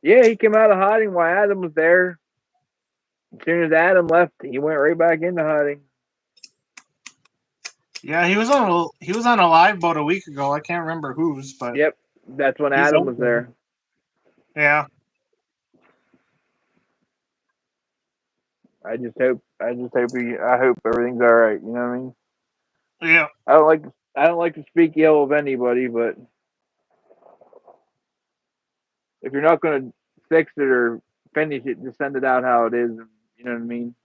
Speaker 2: Yeah, he came out of hiding while Adam was there. As soon as Adam left, he went right back into hiding.
Speaker 1: Yeah, he was on a live boat a week ago. I can't remember whose, but
Speaker 2: Yep, that's when
Speaker 1: he's
Speaker 2: Adam
Speaker 1: out
Speaker 2: was
Speaker 1: there.
Speaker 2: there.
Speaker 1: Yeah.
Speaker 2: I hope everything's all right. You know what I mean?
Speaker 1: Yeah.
Speaker 2: I don't like to speak ill of anybody, but if you're not going to fix it or finish it, just send it out how it is. You know what I mean?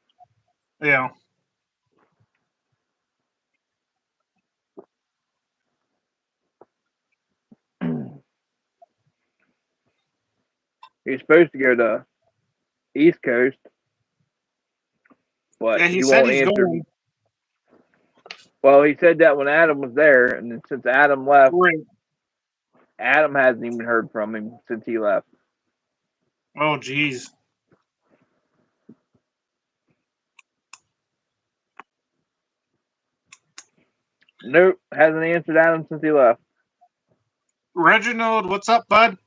Speaker 1: Yeah.
Speaker 2: He's supposed to go to East Coast, but
Speaker 1: Yeah, he
Speaker 2: he
Speaker 1: said
Speaker 2: won't
Speaker 1: he's
Speaker 2: answer.
Speaker 1: going.
Speaker 2: Well, he said that when Adam was there, and then since Adam left,
Speaker 1: Right.
Speaker 2: Adam hasn't even heard from him since he left.
Speaker 1: Oh, geez.
Speaker 2: Nope, hasn't answered Adam since he left.
Speaker 1: Reginald, what's up, bud?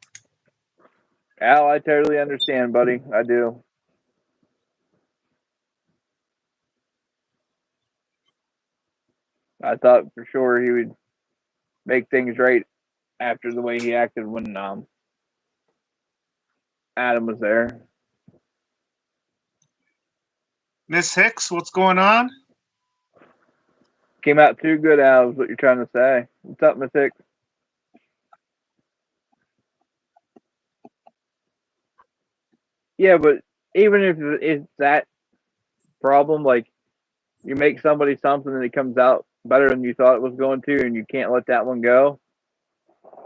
Speaker 2: Al, I totally understand, buddy. I do. I thought for sure he would make things right after the way he acted when Adam was there.
Speaker 1: Miss Hicks, what's going on?
Speaker 2: Came out too good, Al, is what you're trying to say. What's up, Miss Hicks? Yeah, but even if it's that problem, like you make somebody something and it comes out better than you thought it was going to, and you can't let that one go,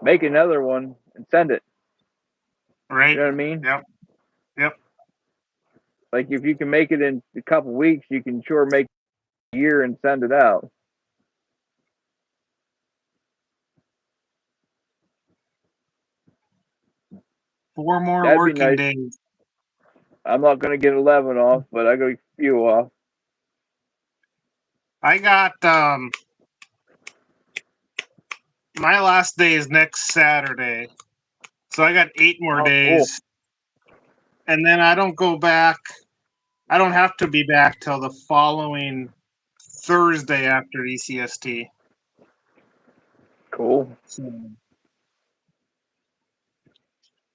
Speaker 2: make another one and send it.
Speaker 1: Right.
Speaker 2: You know what I mean?
Speaker 1: Yep. Yep.
Speaker 2: Like if you can make it in a couple weeks, you can sure make a year and send it out.
Speaker 1: Four more
Speaker 2: That'd be
Speaker 1: working
Speaker 2: nice.
Speaker 1: days.
Speaker 2: I'm not gonna get 11 off, but I got a few off.
Speaker 1: I got my last day is next Saturday. So I got 8 more
Speaker 2: Oh, cool.
Speaker 1: days. And then I don't go back. I don't have to be back till the following Thursday after ECST.
Speaker 2: Cool.
Speaker 1: So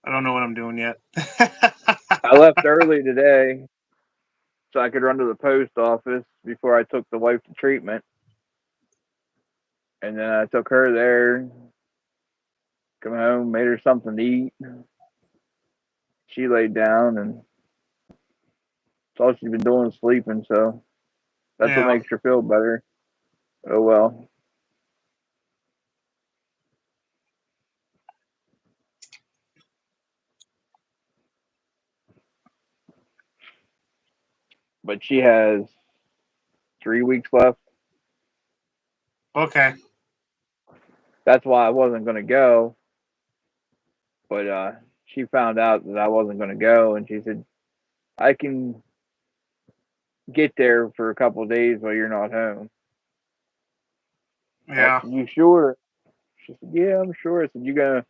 Speaker 1: I don't know what I'm doing yet.
Speaker 2: I left early today so I could run to the post office before I took the wife to treatment. And then I took her there, come home, made her something to eat. She laid down, and that's all she's been doing is sleeping. So that's what
Speaker 1: Yeah.
Speaker 2: makes her feel better. Oh well. But she has 3 weeks left.
Speaker 1: Okay.
Speaker 2: That's why I wasn't going to go. But she found out that I wasn't going to go, and she said, I can get there for a couple of days while you're not home. I
Speaker 1: Yeah.
Speaker 2: said, you sure? She said, yeah, I'm sure. I said, you going to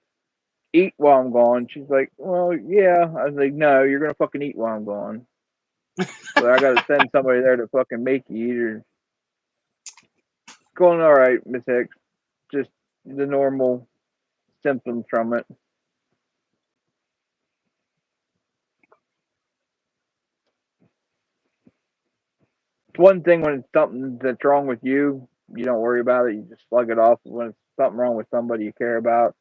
Speaker 2: eat while I'm gone? She's like, well, yeah. I was like, no, you're going to fucking eat while I'm gone. So I got to send somebody there to fucking make you eat. Or going all right, Miss Hicks. Just the normal symptoms from it. It's one thing when it's something that's wrong with you, you don't worry about it. You just slug it off. When it's something wrong with somebody you care about,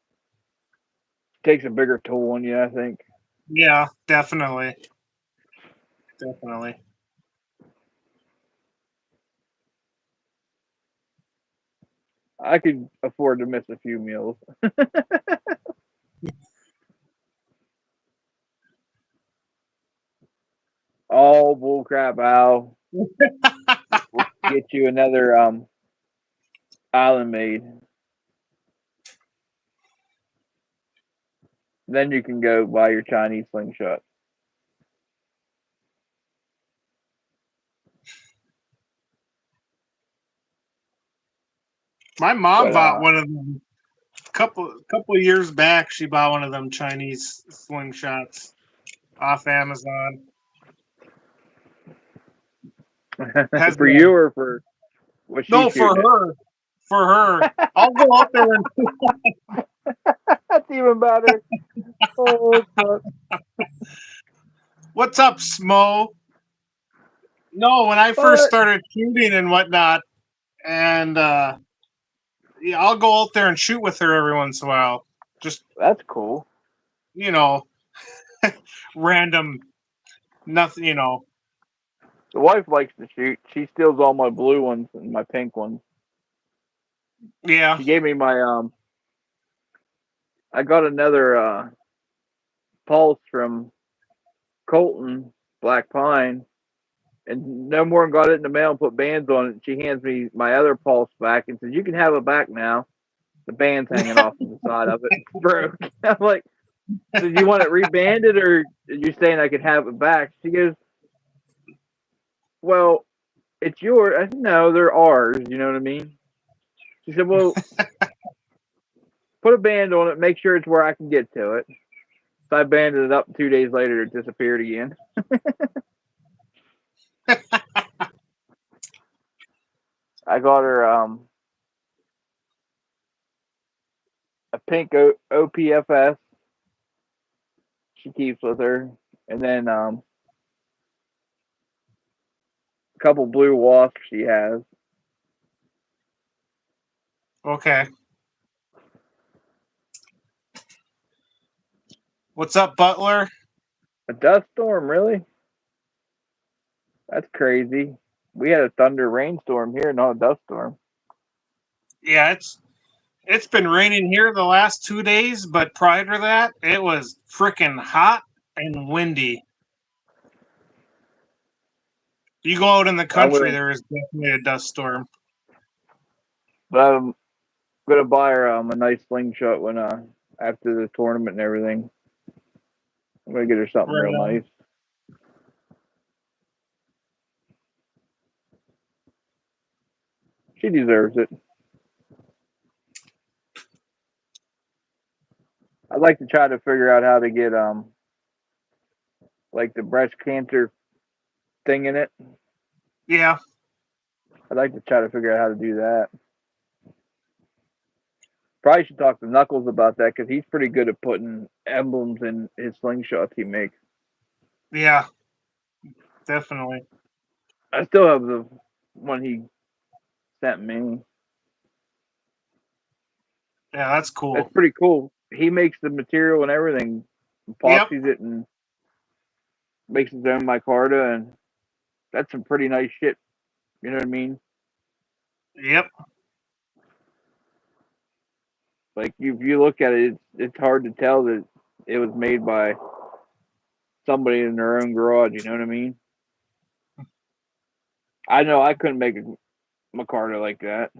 Speaker 2: it takes a bigger toll on you, I think.
Speaker 1: Yeah, definitely. Definitely.
Speaker 2: I could afford to miss a few meals. Oh, bullcrap, Al. We'll get you another island made. Then you can go buy your Chinese slingshot.
Speaker 1: My mom
Speaker 2: But
Speaker 1: bought one of them couple years back. She bought one of them Chinese slingshots off Amazon. Has
Speaker 2: for you or for what she's
Speaker 1: no for
Speaker 2: shooting
Speaker 1: her. For her. I'll go out there and
Speaker 2: at? That's even better. Oh, fuck.
Speaker 1: what's up, Smo? No, when I first
Speaker 2: What?
Speaker 1: started shooting and whatnot, and yeah, I'll go out there and shoot with her every once in a while. Just
Speaker 2: That's cool.
Speaker 1: you know, random nothing. You know,
Speaker 2: The wife likes to shoot. She steals all my blue ones and my pink ones.
Speaker 1: yeah,
Speaker 2: She gave me my I got another pulse from Colton Black Pine, and no more got it in the mail and put bands on it. She hands me my other pulse back and says, "You can have it back now." The band's hanging off the side of it. It's broke. I'm like, "So you want it rebanded, or are you saying I could have it back?" She goes, "Well, it's yours." I said, "No, they're ours." You know what I mean? She said, "Well, put a band on it. Make sure it's where I can get to it." So I banded it up. 2 days later, it disappeared again. I got her pink OPFS she keeps with her, and then a couple blue wasps she has.
Speaker 1: Okay. What's up, Butler?
Speaker 2: A dust storm, really? That's crazy. We had a thunder rainstorm here, not a dust storm.
Speaker 1: Yeah, it's been raining here the last 2 days, but prior to that, it was freaking hot and windy. You go out in the
Speaker 2: I
Speaker 1: country,
Speaker 2: will,
Speaker 1: there is definitely a dust storm.
Speaker 2: but I'm gonna buy her a nice slingshot when after the tournament and everything. I'm gonna get her something
Speaker 1: Right
Speaker 2: real
Speaker 1: on.
Speaker 2: nice. She deserves it. I'd like to try to figure out how to get like the breast cancer thing in it.
Speaker 1: Yeah,
Speaker 2: I'd like to try to figure out how to do that. Probably should talk to Knuckles about that because he's pretty good at putting emblems in his slingshots he makes.
Speaker 1: yeah, definitely.
Speaker 2: I still have the one he sent me.
Speaker 1: Yeah, that's
Speaker 2: That's
Speaker 1: cool.
Speaker 2: pretty cool. He makes the material and everything,
Speaker 1: Yep,
Speaker 2: epoxies it and makes his own micarta, and that's some pretty nice shit. You know what I mean?
Speaker 1: yep,
Speaker 2: Like if you look at it, it's hard to tell that it was made by somebody in their own garage. You know what I mean? I know I couldn't make a micarta like that,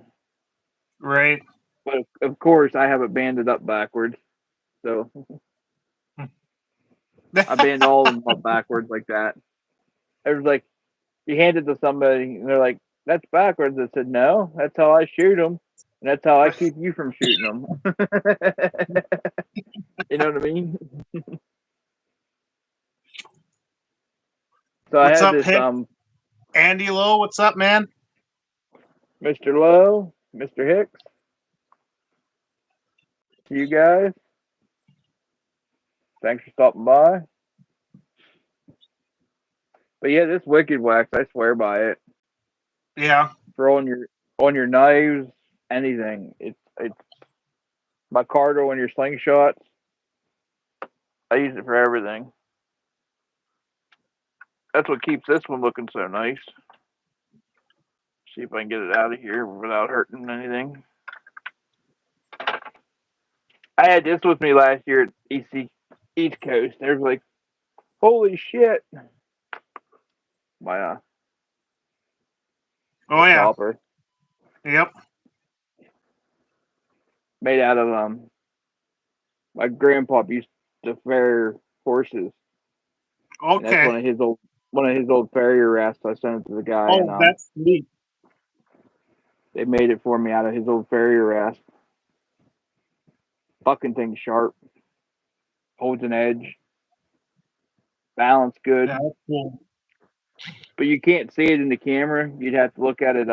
Speaker 1: right.
Speaker 2: but of course I have it banded up backwards. So I band all of them up backwards like that. It was like you hand it to somebody and they're like, "That's backwards." I said, "No, that's how I shoot them, and that's how I keep you from shooting them." You know what I mean? So I
Speaker 1: What's
Speaker 2: had
Speaker 1: up,
Speaker 2: this
Speaker 1: Andy Lowe? What's up, man?
Speaker 2: Mr. Lowe, Mr. Hicks, you guys. Thanks for stopping by. But yeah, this Wicked Wax, I swear by it.
Speaker 1: Yeah,
Speaker 2: For on your knives, anything. It's my cardo on your slingshots. I use it for everything. That's what keeps this one looking so nice. See if I can get it out of here without hurting anything. I had this with me last year at East Coast. There's like, holy shit. My
Speaker 1: oh yeah,
Speaker 2: chopper
Speaker 1: yep.
Speaker 2: made out of my grandpa used to farrier horses, and that's
Speaker 1: Okay.
Speaker 2: one of his old farrier rafts. I sent it to the guy, and
Speaker 1: Oh, that's neat.
Speaker 2: they made it for me out of his old farrier raft. Fucking thing sharp, holds an edge, balance good,
Speaker 1: Yeah, that's cool.
Speaker 2: but you can't see it in the camera. You'd have to look at it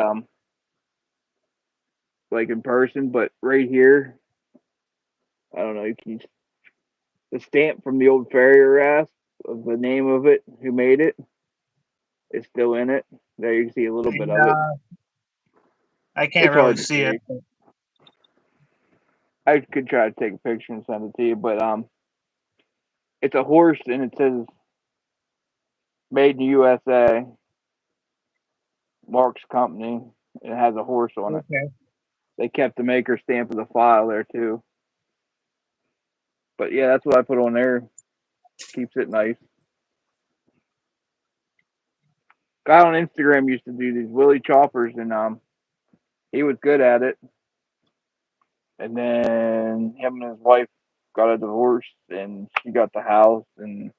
Speaker 2: like in person. But right here, I don't know. You can the stamp from the old farrier raft of the name of it, who made it, is still in it. There you can see a little bit of it.
Speaker 1: Yeah, I can't
Speaker 2: It's
Speaker 1: really
Speaker 2: hard to
Speaker 1: see it.
Speaker 2: see. I could try to take a picture and send it to you, but it's a horse and it says "Made in USA," Mark's company. And it has a horse on it.
Speaker 1: Okay.
Speaker 2: They kept the maker stamp of the file there too. But yeah, that's what I put on there. Keeps it nice. Guy on Instagram used to do these Willie choppers, and he was good at it. And then him and his wife got a divorce, and she got the house and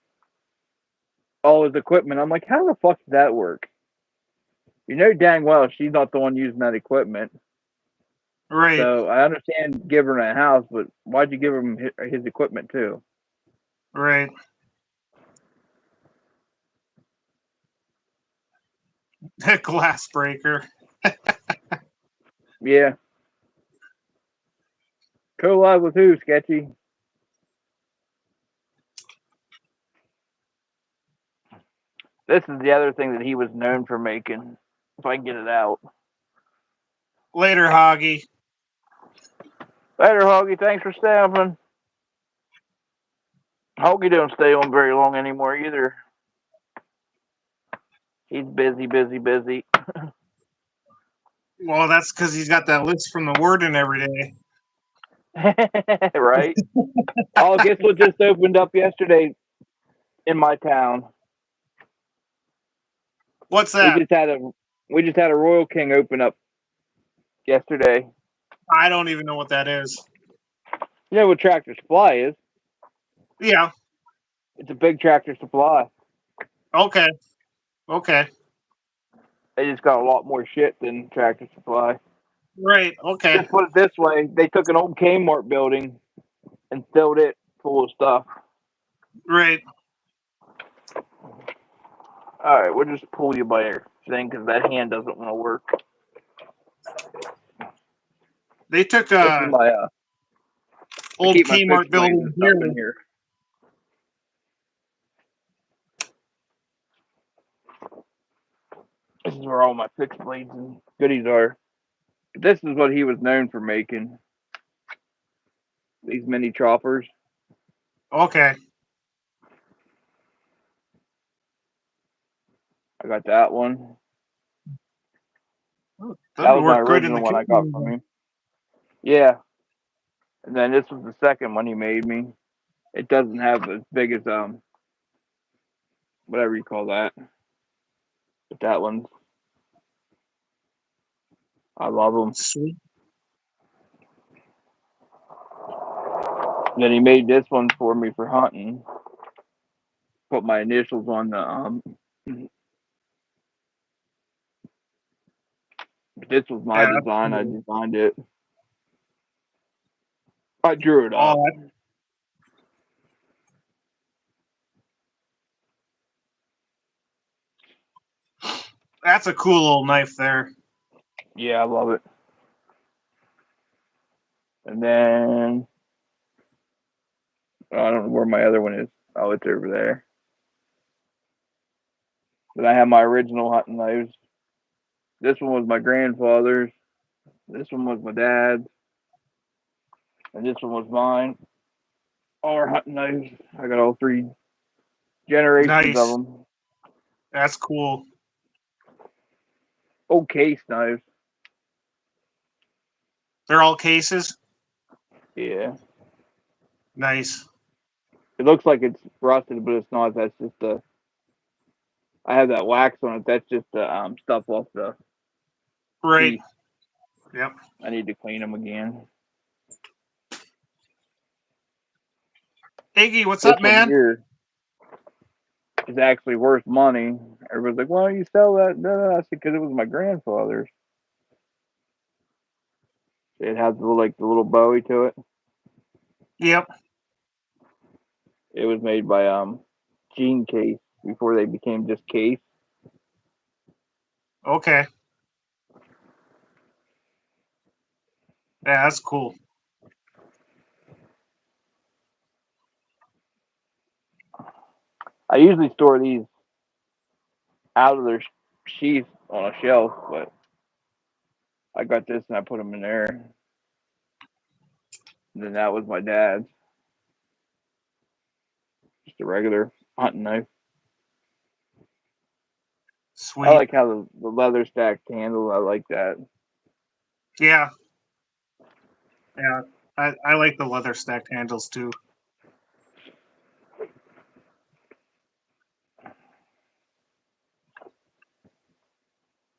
Speaker 2: all his equipment. I'm like, how the fuck did that work? You know dang well she's not the one using that equipment.
Speaker 1: Right,
Speaker 2: So I understand giving her a house, but why'd you give him his equipment too?
Speaker 1: right. Glass breaker.
Speaker 2: Yeah, Co-live with who, Sketchy? This is the other thing that he was known for making. If I can get it out.
Speaker 1: Later, Hoggy.
Speaker 2: Later, Hoggy. Thanks for stopping. Hoggy don't stay on very long anymore either. He's busy, busy, busy.
Speaker 1: Well, that's because he's got that list from the Warden every day.
Speaker 2: Right? Oh, guess what just opened up yesterday in my town?
Speaker 1: What's
Speaker 2: We
Speaker 1: that?
Speaker 2: just had a Royal King open up yesterday.
Speaker 1: I don't even know what that is.
Speaker 2: You know what Tractor Supply is?
Speaker 1: Yeah.
Speaker 2: It's a big Tractor Supply.
Speaker 1: Okay. Okay.
Speaker 2: They just got a lot more shit than Tractor Supply.
Speaker 1: Right. Okay.
Speaker 2: Just put it this way: they took an old Kmart building and filled it full of stuff.
Speaker 1: Right.
Speaker 2: All right, we'll just pull you by your thing because that hand doesn't want to work.
Speaker 1: They took
Speaker 2: This is my I
Speaker 1: old
Speaker 2: keep my fixed
Speaker 1: Kmart
Speaker 2: blades
Speaker 1: building
Speaker 2: and stuff
Speaker 1: here.
Speaker 2: in here. This is where all my fixed blades and goodies are. This is what he was known for making. These mini choppers.
Speaker 1: Okay.
Speaker 2: I got that one.
Speaker 1: That
Speaker 2: That
Speaker 1: would
Speaker 2: was my
Speaker 1: work good in
Speaker 2: original
Speaker 1: the
Speaker 2: one I got
Speaker 1: kitchen.
Speaker 2: from him. Yeah. And then this was the second one he made me. It doesn't have as big as whatever you call that. But that one, I love them.
Speaker 1: Sweet.
Speaker 2: Then he made this one for me for hunting. Put my initials on the This was my
Speaker 1: Yeah, that's
Speaker 2: design. I
Speaker 1: cool.
Speaker 2: designed it. I drew it up.
Speaker 1: Oh, that's a cool little knife there.
Speaker 2: Yeah, I love it. And then I don't know where my other one is. Oh, it's over there. Then I have my original hunting knives. This one was my grandfather's. This one was my dad's. And this one was mine. All our hunting knives. I got all three generations of
Speaker 1: Nice.
Speaker 2: them.
Speaker 1: That's cool.
Speaker 2: Old case knives.
Speaker 1: They're all cases.
Speaker 2: Yeah.
Speaker 1: Nice.
Speaker 2: It looks like it's rusted, but it's not. That's just the. I have that wax on it. That's just the stuff off the
Speaker 1: Right.
Speaker 2: teeth.
Speaker 1: Yep.
Speaker 2: I need to clean them again.
Speaker 1: Iggy, what's
Speaker 2: This
Speaker 1: up,
Speaker 2: one
Speaker 1: man?
Speaker 2: here is actually worth money. Everybody's like, "Why don't you sell that?" No, I said because it was my grandfather's. It has the little Bowie to it.
Speaker 1: Yep.
Speaker 2: It was made by Gene Case before they became just Case.
Speaker 1: Okay. Yeah, that's cool.
Speaker 2: I usually store these out of their sheath on a shelf, but I got this and I put them in there. And then that was my dad's. Just a regular hunting knife.
Speaker 1: Sweet.
Speaker 2: I like how the leather stacked handle. I like that.
Speaker 1: Yeah. Yeah. I like the leather stacked handles too.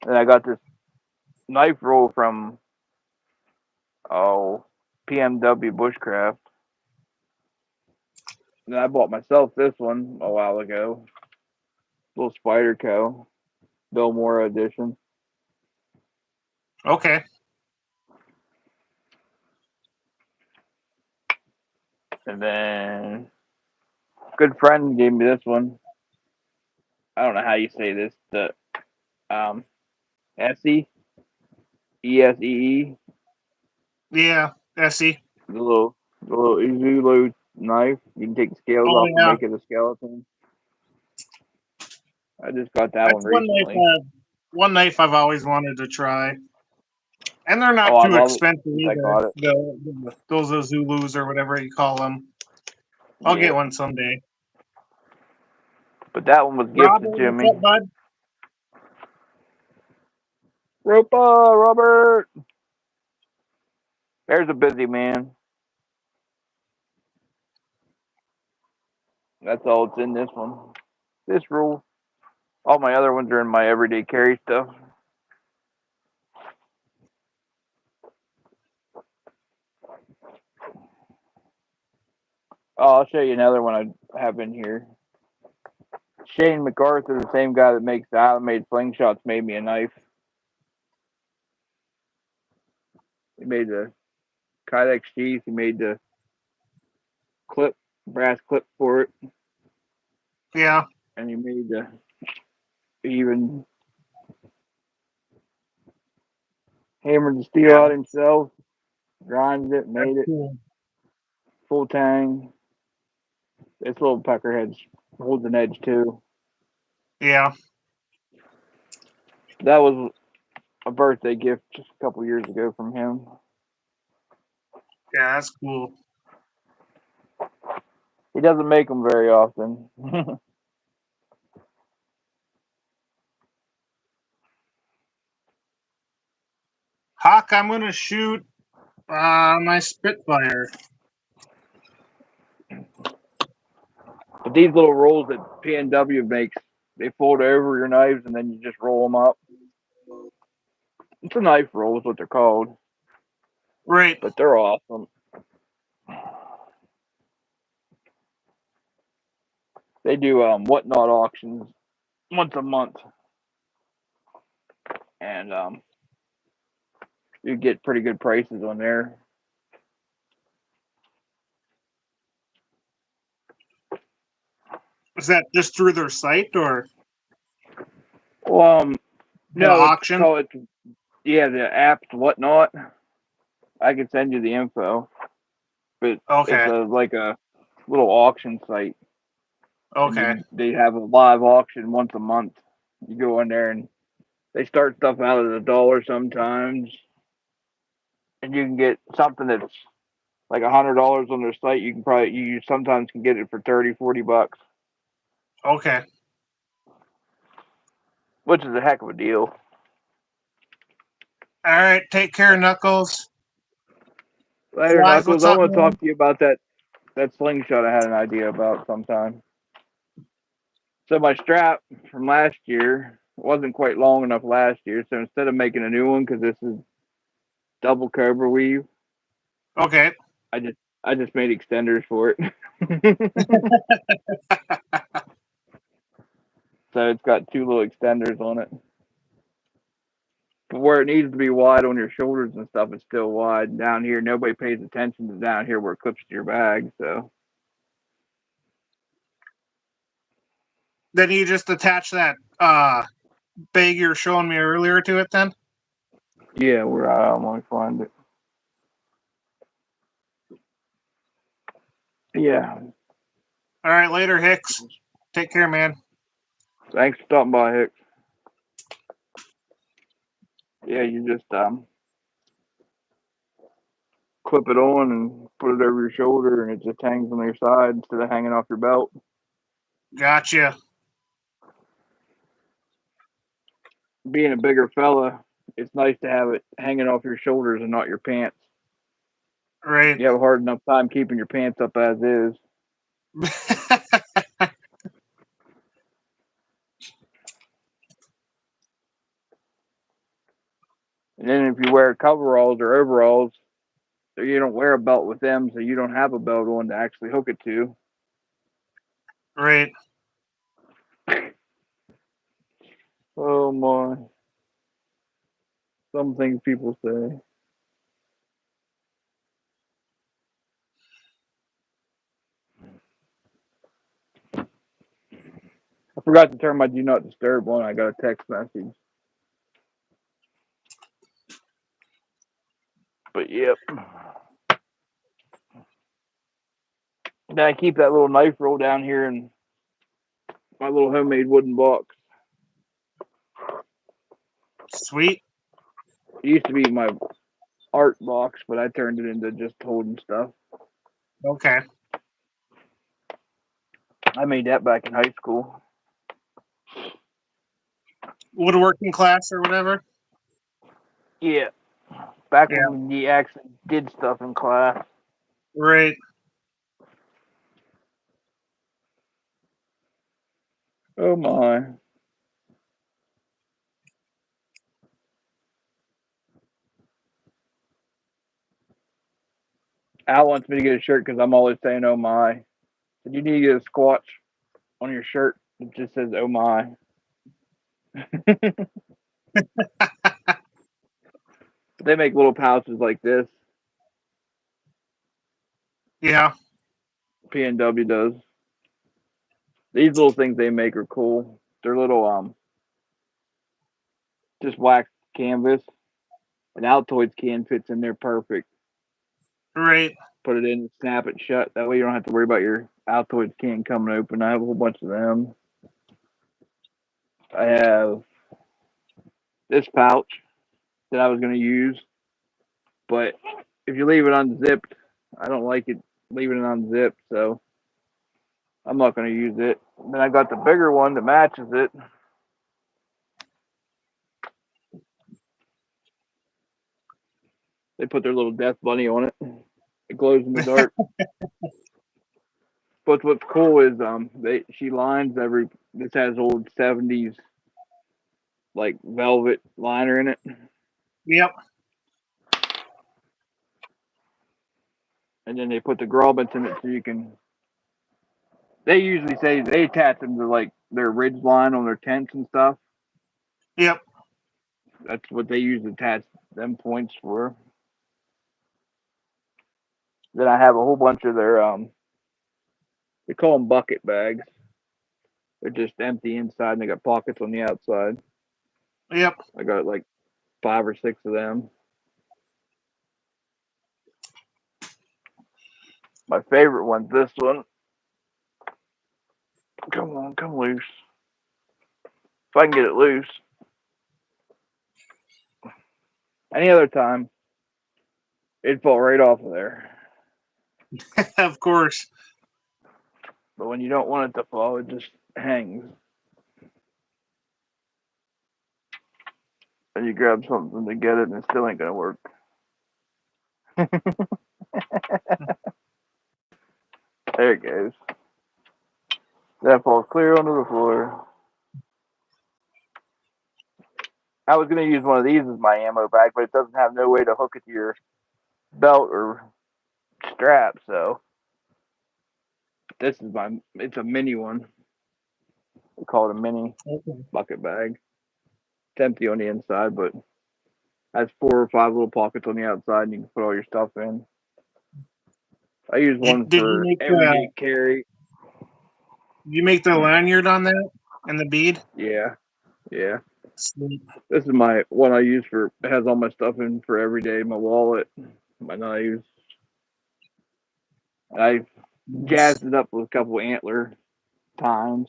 Speaker 2: And I got this knife roll from PMW Bushcraft. And I bought myself this one a while ago. Little Spider Co. Bill Mora edition.
Speaker 1: Okay.
Speaker 2: And then good friend gave me this one. I don't know how you say this. The Essie. ESEE.
Speaker 1: Yeah. Essie.
Speaker 2: The little Izulu knife. You can take the scales
Speaker 1: Oh
Speaker 2: off and
Speaker 1: yeah,
Speaker 2: make it a skeleton. I just got that one
Speaker 1: that's
Speaker 2: recently.
Speaker 1: one knife I've always wanted to try, and they're
Speaker 2: Oh,
Speaker 1: not
Speaker 2: I
Speaker 1: too
Speaker 2: love it
Speaker 1: expensive
Speaker 2: since I
Speaker 1: either.
Speaker 2: caught it.
Speaker 1: Those are Zulus or whatever you call them. I'll get
Speaker 2: Yep.
Speaker 1: one someday.
Speaker 2: But that one was
Speaker 1: Robert,
Speaker 2: gifted to
Speaker 1: what's
Speaker 2: me.
Speaker 1: up, bud?
Speaker 2: Ropa, Robert. There's a busy man. That's all it's in this one. This rule. All my other ones are in my everyday carry stuff. Oh, I'll show you another one I have in here. Shane MacArthur, the same guy that makes the Island Made slingshots, made me a knife. He made the Kydex sheath. He made the brass clip for it,
Speaker 1: Yeah,
Speaker 2: and he made the even hammered the steel
Speaker 1: yeah,
Speaker 2: out himself, grinded it,
Speaker 1: that's
Speaker 2: made it
Speaker 1: cool.
Speaker 2: full tang. This little peckerhead holds an edge too.
Speaker 1: Yeah,
Speaker 2: That was a birthday gift just a couple years ago from him.
Speaker 1: yeah, that's cool.
Speaker 2: He doesn't make them very often.
Speaker 1: Hawk, I'm gonna shoot my Spitfire.
Speaker 2: But these little rolls that PNW makes, they fold over your knives and then you just roll them up. It's a knife roll is what they're called,
Speaker 1: Right.
Speaker 2: but they're awesome. They do whatnot auctions once a month, and you get pretty good prices on there.
Speaker 1: Is that just through their site or
Speaker 2: Well,
Speaker 1: the
Speaker 2: no, it's
Speaker 1: auction?
Speaker 2: called yeah, the apps whatnot. I can send you the info, but it's
Speaker 1: Okay.
Speaker 2: like a little auction site, and
Speaker 1: Okay.
Speaker 2: they have a live auction once a month. You go in there and they start stuff out at $1 sometimes, and you can get something that's like $100 on their site. You sometimes can get it for 30, $40,
Speaker 1: Okay.
Speaker 2: which is a heck of a deal.
Speaker 1: All right. Take care, Knuckles.
Speaker 2: Later,
Speaker 1: Wise,
Speaker 2: Knuckles.
Speaker 1: what's
Speaker 2: I
Speaker 1: up,
Speaker 2: want to
Speaker 1: man?
Speaker 2: talk to you about that slingshot I had an idea about sometime. So my strap from last year wasn't quite long enough last year. So instead of making a new one, because this is double cobra weave,
Speaker 1: Okay.
Speaker 2: I just made extenders for it. So it's got two little extenders on it. But where it needs to be wide on your shoulders and stuff, it's still wide. Down here, nobody pays attention to down here where it clips to your bag. So
Speaker 1: Then you just attach that bag you were showing me earlier to it then?
Speaker 2: yeah, where I want to find it. Yeah.
Speaker 1: All right, later, Hicks. Take care, man.
Speaker 2: Thanks for stopping by, Hicks. Yeah, you just clip it on and put it over your shoulder, and it just hangs on your side instead of hanging off your belt.
Speaker 1: Gotcha.
Speaker 2: Being a bigger fella, it's nice to have it hanging off your shoulders and not your pants.
Speaker 1: Right.
Speaker 2: You have a hard enough time keeping your pants up as is. And then if you wear coveralls or overalls, so you don't wear a belt with them, so you don't have a belt on to actually hook it to.
Speaker 1: Right.
Speaker 2: Oh my. Some things people say. I forgot to turn my do not disturb on. I got a text message. But yep. Then I keep that little knife roll down here in my little homemade wooden box.
Speaker 1: Sweet.
Speaker 2: It used to be my art box, but I turned it into just holding stuff.
Speaker 1: Okay.
Speaker 2: I made that back in high school.
Speaker 1: Woodworking class or whatever.
Speaker 2: Yeah, back
Speaker 1: Yeah.
Speaker 2: when we actually did stuff in class.
Speaker 1: Right.
Speaker 2: Oh my. Al wants me to get a shirt because I'm always saying "oh my." Said you need to get a squatch on your shirt that just says "oh my." They make little pouches like this.
Speaker 1: Yeah.
Speaker 2: P&W does. These little things they make are cool. They're little just wax canvas. An Altoids can fits in there perfect.
Speaker 1: Right.
Speaker 2: Put it in and snap it shut. That way you don't have to worry about your Altoids can coming open. I have a whole bunch of them. I have this pouch that I was going to use, but if you leave it unzipped, I don't like it leaving it unzipped, so I'm not going to use it. Then I got the bigger one that matches it. They put their little death bunny on it. It glows in the dark. But what's cool is she lines every. This has old 70s like velvet liner in it,
Speaker 1: Yep.
Speaker 2: and then they put the grommets in it so you can. They usually say they attach them to like their ridge line on their tents and stuff.
Speaker 1: Yep.
Speaker 2: That's what they use to attach them points for. Then I have a whole bunch of their they call them bucket bags. They're just empty inside and they got pockets on the outside.
Speaker 1: Yep.
Speaker 2: I got like 5 or 6 of them. My favorite one's this one. Come on, come loose. If I can get it loose. Any other time, it'd fall right off of there.
Speaker 1: Of course.
Speaker 2: But when you don't want it to fall, it just hangs. And you grab something to get it, and it still ain't gonna work. There it goes. That falls clear onto the floor. I was gonna use one of these as my ammo bag, but it doesn't have no way to hook it to your belt or strap. So this is my. It's a mini one. We call it a mini
Speaker 1: Okay.
Speaker 2: bucket bag. It's empty on the inside, but has 4 or 5 little pockets on the outside, and you can put all your stuff in. I use one
Speaker 1: Did you
Speaker 2: for
Speaker 1: make
Speaker 2: everyday carry.
Speaker 1: the lanyard on that and the bead?
Speaker 2: Yeah, yeah.
Speaker 1: Sweet.
Speaker 2: This is my one I use for. It has all my stuff in for every day. My wallet, my knives. I jazzed it up with a couple antler tines.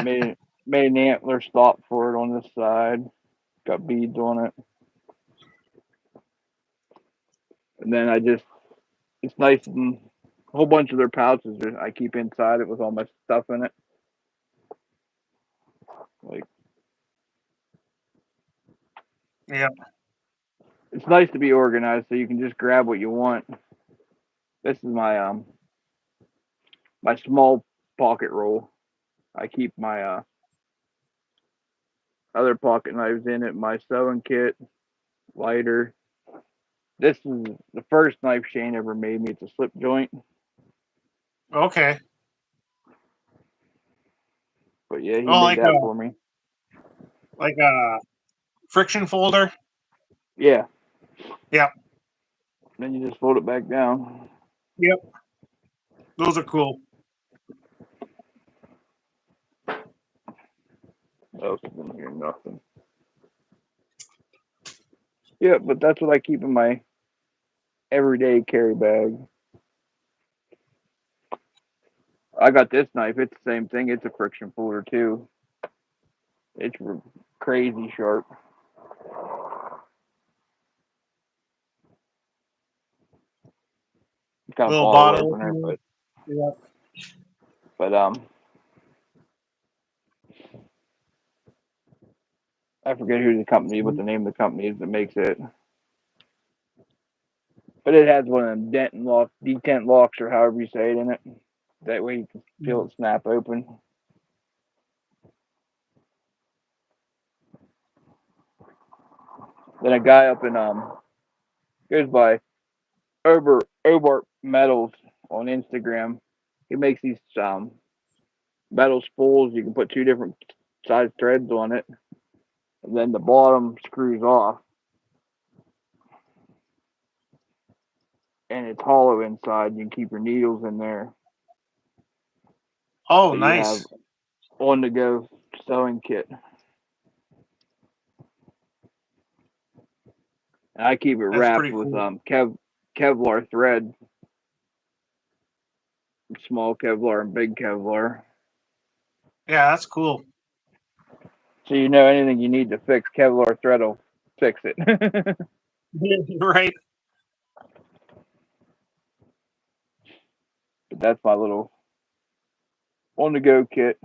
Speaker 2: Made an antler stop for it on this side. Got beads on it, and then it's nice and a whole bunch of their pouches I keep inside it with all my stuff in it. Like
Speaker 1: Yeah.
Speaker 2: it's nice to be organized so you can just grab what you want. This is my small pocket roll. I keep my other pocket knives in it, my sewing kit, lighter. This is the first knife Shane ever made me. It's a slip joint.
Speaker 1: Okay.
Speaker 2: But yeah, he
Speaker 1: Oh,
Speaker 2: made that for me.
Speaker 1: like a friction folder.
Speaker 2: Yeah.
Speaker 1: Yep.
Speaker 2: Then you just fold it back down.
Speaker 1: Yep. Those are cool.
Speaker 2: Oh, I didn't hear nothing. Yeah, but that's what I keep in my everyday carry bag. I got this knife. It's the same thing. It's a friction puller too. It's crazy sharp. Kind of
Speaker 1: Little
Speaker 2: bottle
Speaker 1: bottle.
Speaker 2: opener,
Speaker 1: Yeah.
Speaker 2: but I forget who the company, what the name of the company is that makes it. But it has one of them detent locks, or however you say it, in it. That way you can feel it snap open. Then a guy up in goes by Obart Metals on Instagram. He makes these metal spools. You can put two different size threads on it, and then the bottom screws off, and it's hollow inside. You can keep your needles in there,
Speaker 1: Oh,
Speaker 2: so you have
Speaker 1: nice.
Speaker 2: on-the-go sewing kit. And I keep it
Speaker 1: That's
Speaker 2: wrapped
Speaker 1: pretty
Speaker 2: with
Speaker 1: cool.
Speaker 2: Kevlar thread, small Kevlar and big Kevlar.
Speaker 1: Yeah, that's cool.
Speaker 2: So you know anything you need to fix, Kevlar thread will fix it.
Speaker 1: Right.
Speaker 2: But that's my little on-the-go kit.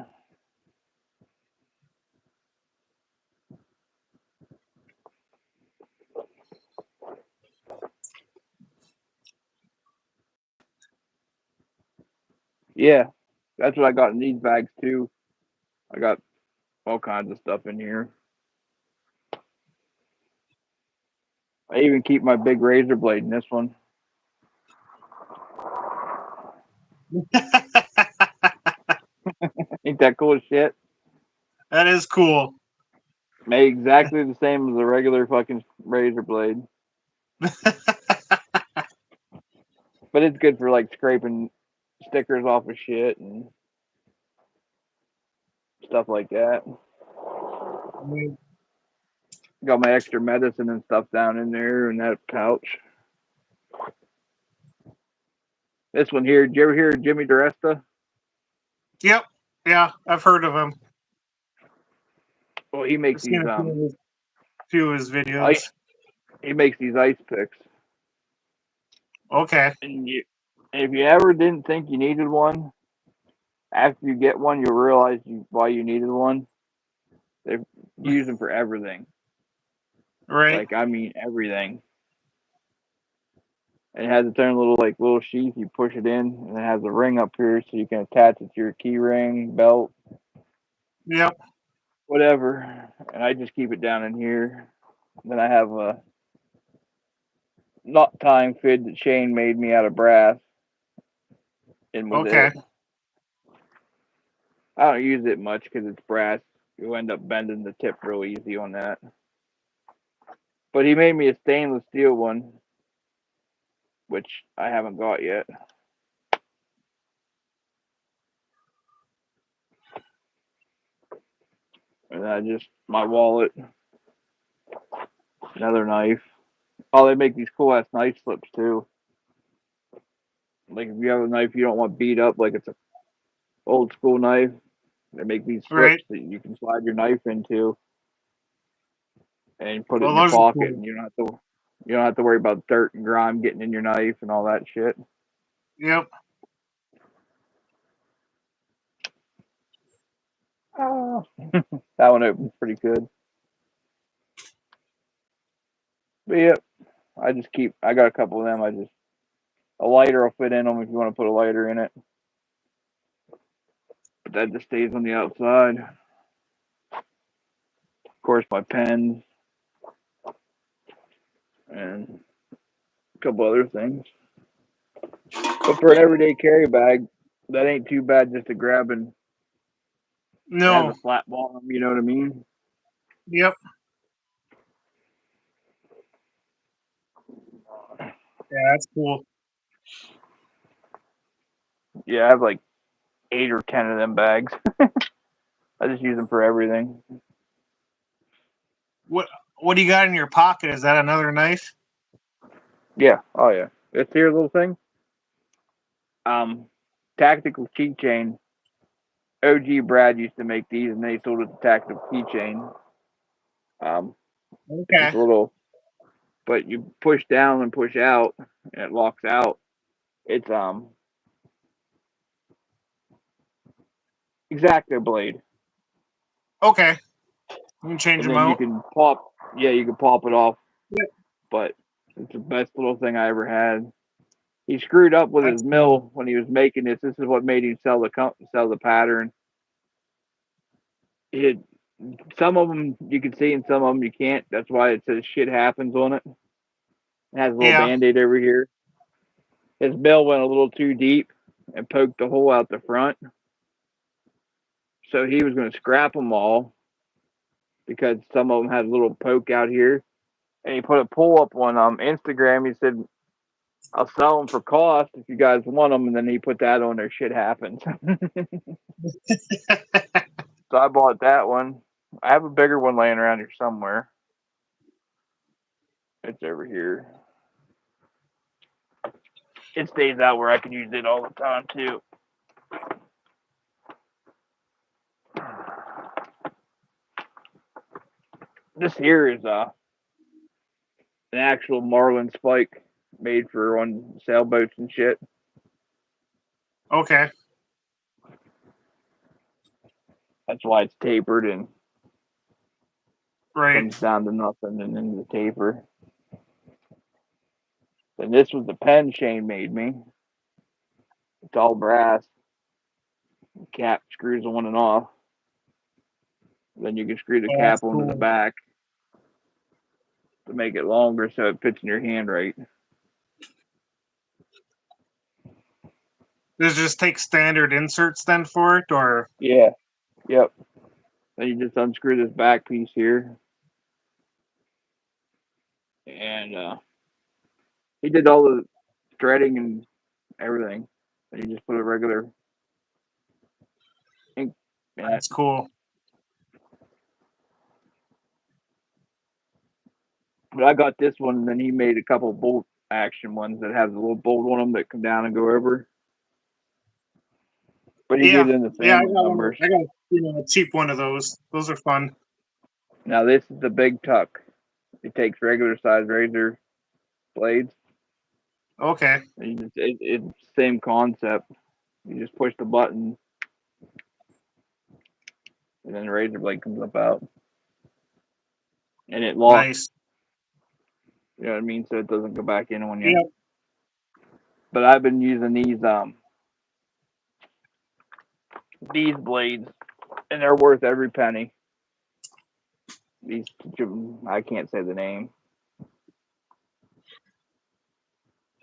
Speaker 2: Yeah, that's what I got in these bags too. I got all kinds of stuff in here. I even keep my big razor blade in this one. Ain't that cool as shit?
Speaker 1: That is cool.
Speaker 2: Made exactly the same as a regular fucking razor blade. But it's good for like scraping stickers off of shit and stuff like that. Got my extra medicine and stuff down in there in that pouch. This one here, did you ever hear of Jimmy DiResta?
Speaker 1: Yep. Yeah, I've heard of him.
Speaker 2: Well, he makes
Speaker 1: I've seen
Speaker 2: these
Speaker 1: a few of his videos.
Speaker 2: ice he makes these ice picks.
Speaker 1: Okay.
Speaker 2: And if you ever didn't think you needed one, after you get one, you'll realize why you needed one. They use them for everything.
Speaker 1: Right.
Speaker 2: Like I mean everything. And it has its own little sheath. You push it in, and it has a ring up here, so you can attach it to your key ring, belt,
Speaker 1: Yep.
Speaker 2: whatever. And I just keep it down in here. Then I have a knot tying fid that Shane made me out of brass, and with
Speaker 1: Okay.
Speaker 2: it, I don't use it much because it's brass. You end up bending the tip real easy on that. But he made me a stainless steel one, which I haven't got yet. And I just my wallet, another knife. Oh, they make these cool ass knife slips too. Like if you have a knife you don't want beat up, like it's a old school knife, they make these
Speaker 1: Right.
Speaker 2: slips that you can slide your knife into and put it
Speaker 1: Well,
Speaker 2: in your
Speaker 1: those are
Speaker 2: pocket,
Speaker 1: cool.
Speaker 2: and you don't have to worry about dirt and grime getting in your knife and all that shit.
Speaker 1: Yep.
Speaker 2: Oh. That one opens pretty good. But yeah, I got a couple of them. A lighter will fit in them if you want to put a lighter in it. But that just stays on the outside. Of course, my pens and a couple other things. But for an everyday carry bag, that ain't too bad just to grab, and it has
Speaker 1: No.
Speaker 2: a flat bottom, you know what I mean?
Speaker 1: Yep. Yeah, that's cool.
Speaker 2: Yeah, I have like 8 or 10 of them bags. I just use them for everything.
Speaker 1: What What do you got in your pocket? Is that another knife?
Speaker 2: Yeah, oh yeah. It's here little thing. Um, tactical keychain. OG Brad used to make these, and they sold it the tactical keychain.
Speaker 1: Okay.
Speaker 2: It's a little, but you push down and push out, and it locks out. It's Exacto blade,
Speaker 1: Okay. You can change
Speaker 2: and
Speaker 1: them
Speaker 2: then you
Speaker 1: out.
Speaker 2: can pop. Yeah, you can pop it off.
Speaker 1: Yep.
Speaker 2: But it's the best little thing I ever had. He screwed up with his
Speaker 1: That's cool.
Speaker 2: mill when he was making this. This is what made him sell the pattern. It Some of them you can see, and some of them you can't. That's why it says "shit happens" on it. It has a little
Speaker 1: Yeah.
Speaker 2: band-aid over here. His mill went a little too deep and poked the hole out the front. So he was going to scrap them all because some of them had a little poke out here. And he put a pull up on Instagram. He said, "I'll sell them for cost if you guys want them." And then he put that on there. Shit happens. So I bought that one. I have a bigger one laying around here somewhere. It's over here. It stays out where I can use it all the time too. This here is an actual marlin spike made for on sailboats and shit.
Speaker 1: Okay.
Speaker 2: That's why it's tapered and
Speaker 1: Right.
Speaker 2: comes down to nothing and then the taper. And this was the pen Shane made me. It's all brass. The cap screws on and off. Then you can screw the
Speaker 1: Oh,
Speaker 2: cap
Speaker 1: that's
Speaker 2: onto the
Speaker 1: cool.
Speaker 2: back to make it longer so it fits in your hand right.
Speaker 1: Does it just take standard inserts then for it, or?
Speaker 2: Yeah. Yep. Then you just unscrew this back piece here. And he did all the threading and everything. And you just put a regular ink in it.
Speaker 1: That's cool.
Speaker 2: But I got this one, and then he made a couple bolt action ones that have a little bolt on them that come down and go over. But he did
Speaker 1: Yeah.
Speaker 2: it in the
Speaker 1: Yeah, I
Speaker 2: family
Speaker 1: got one.
Speaker 2: numbers.
Speaker 1: I got a cheap one of those. Those are fun.
Speaker 2: Now this is the big tuck. It takes regular size razor blades.
Speaker 1: Okay.
Speaker 2: And it's the same concept. You just push the button, and then the razor blade comes up out, and it locks.
Speaker 1: Nice.
Speaker 2: You know what I mean? So it doesn't go back in on you.
Speaker 1: Yep.
Speaker 2: But I've been using these blades, and they're worth every penny. These, I can't say the name.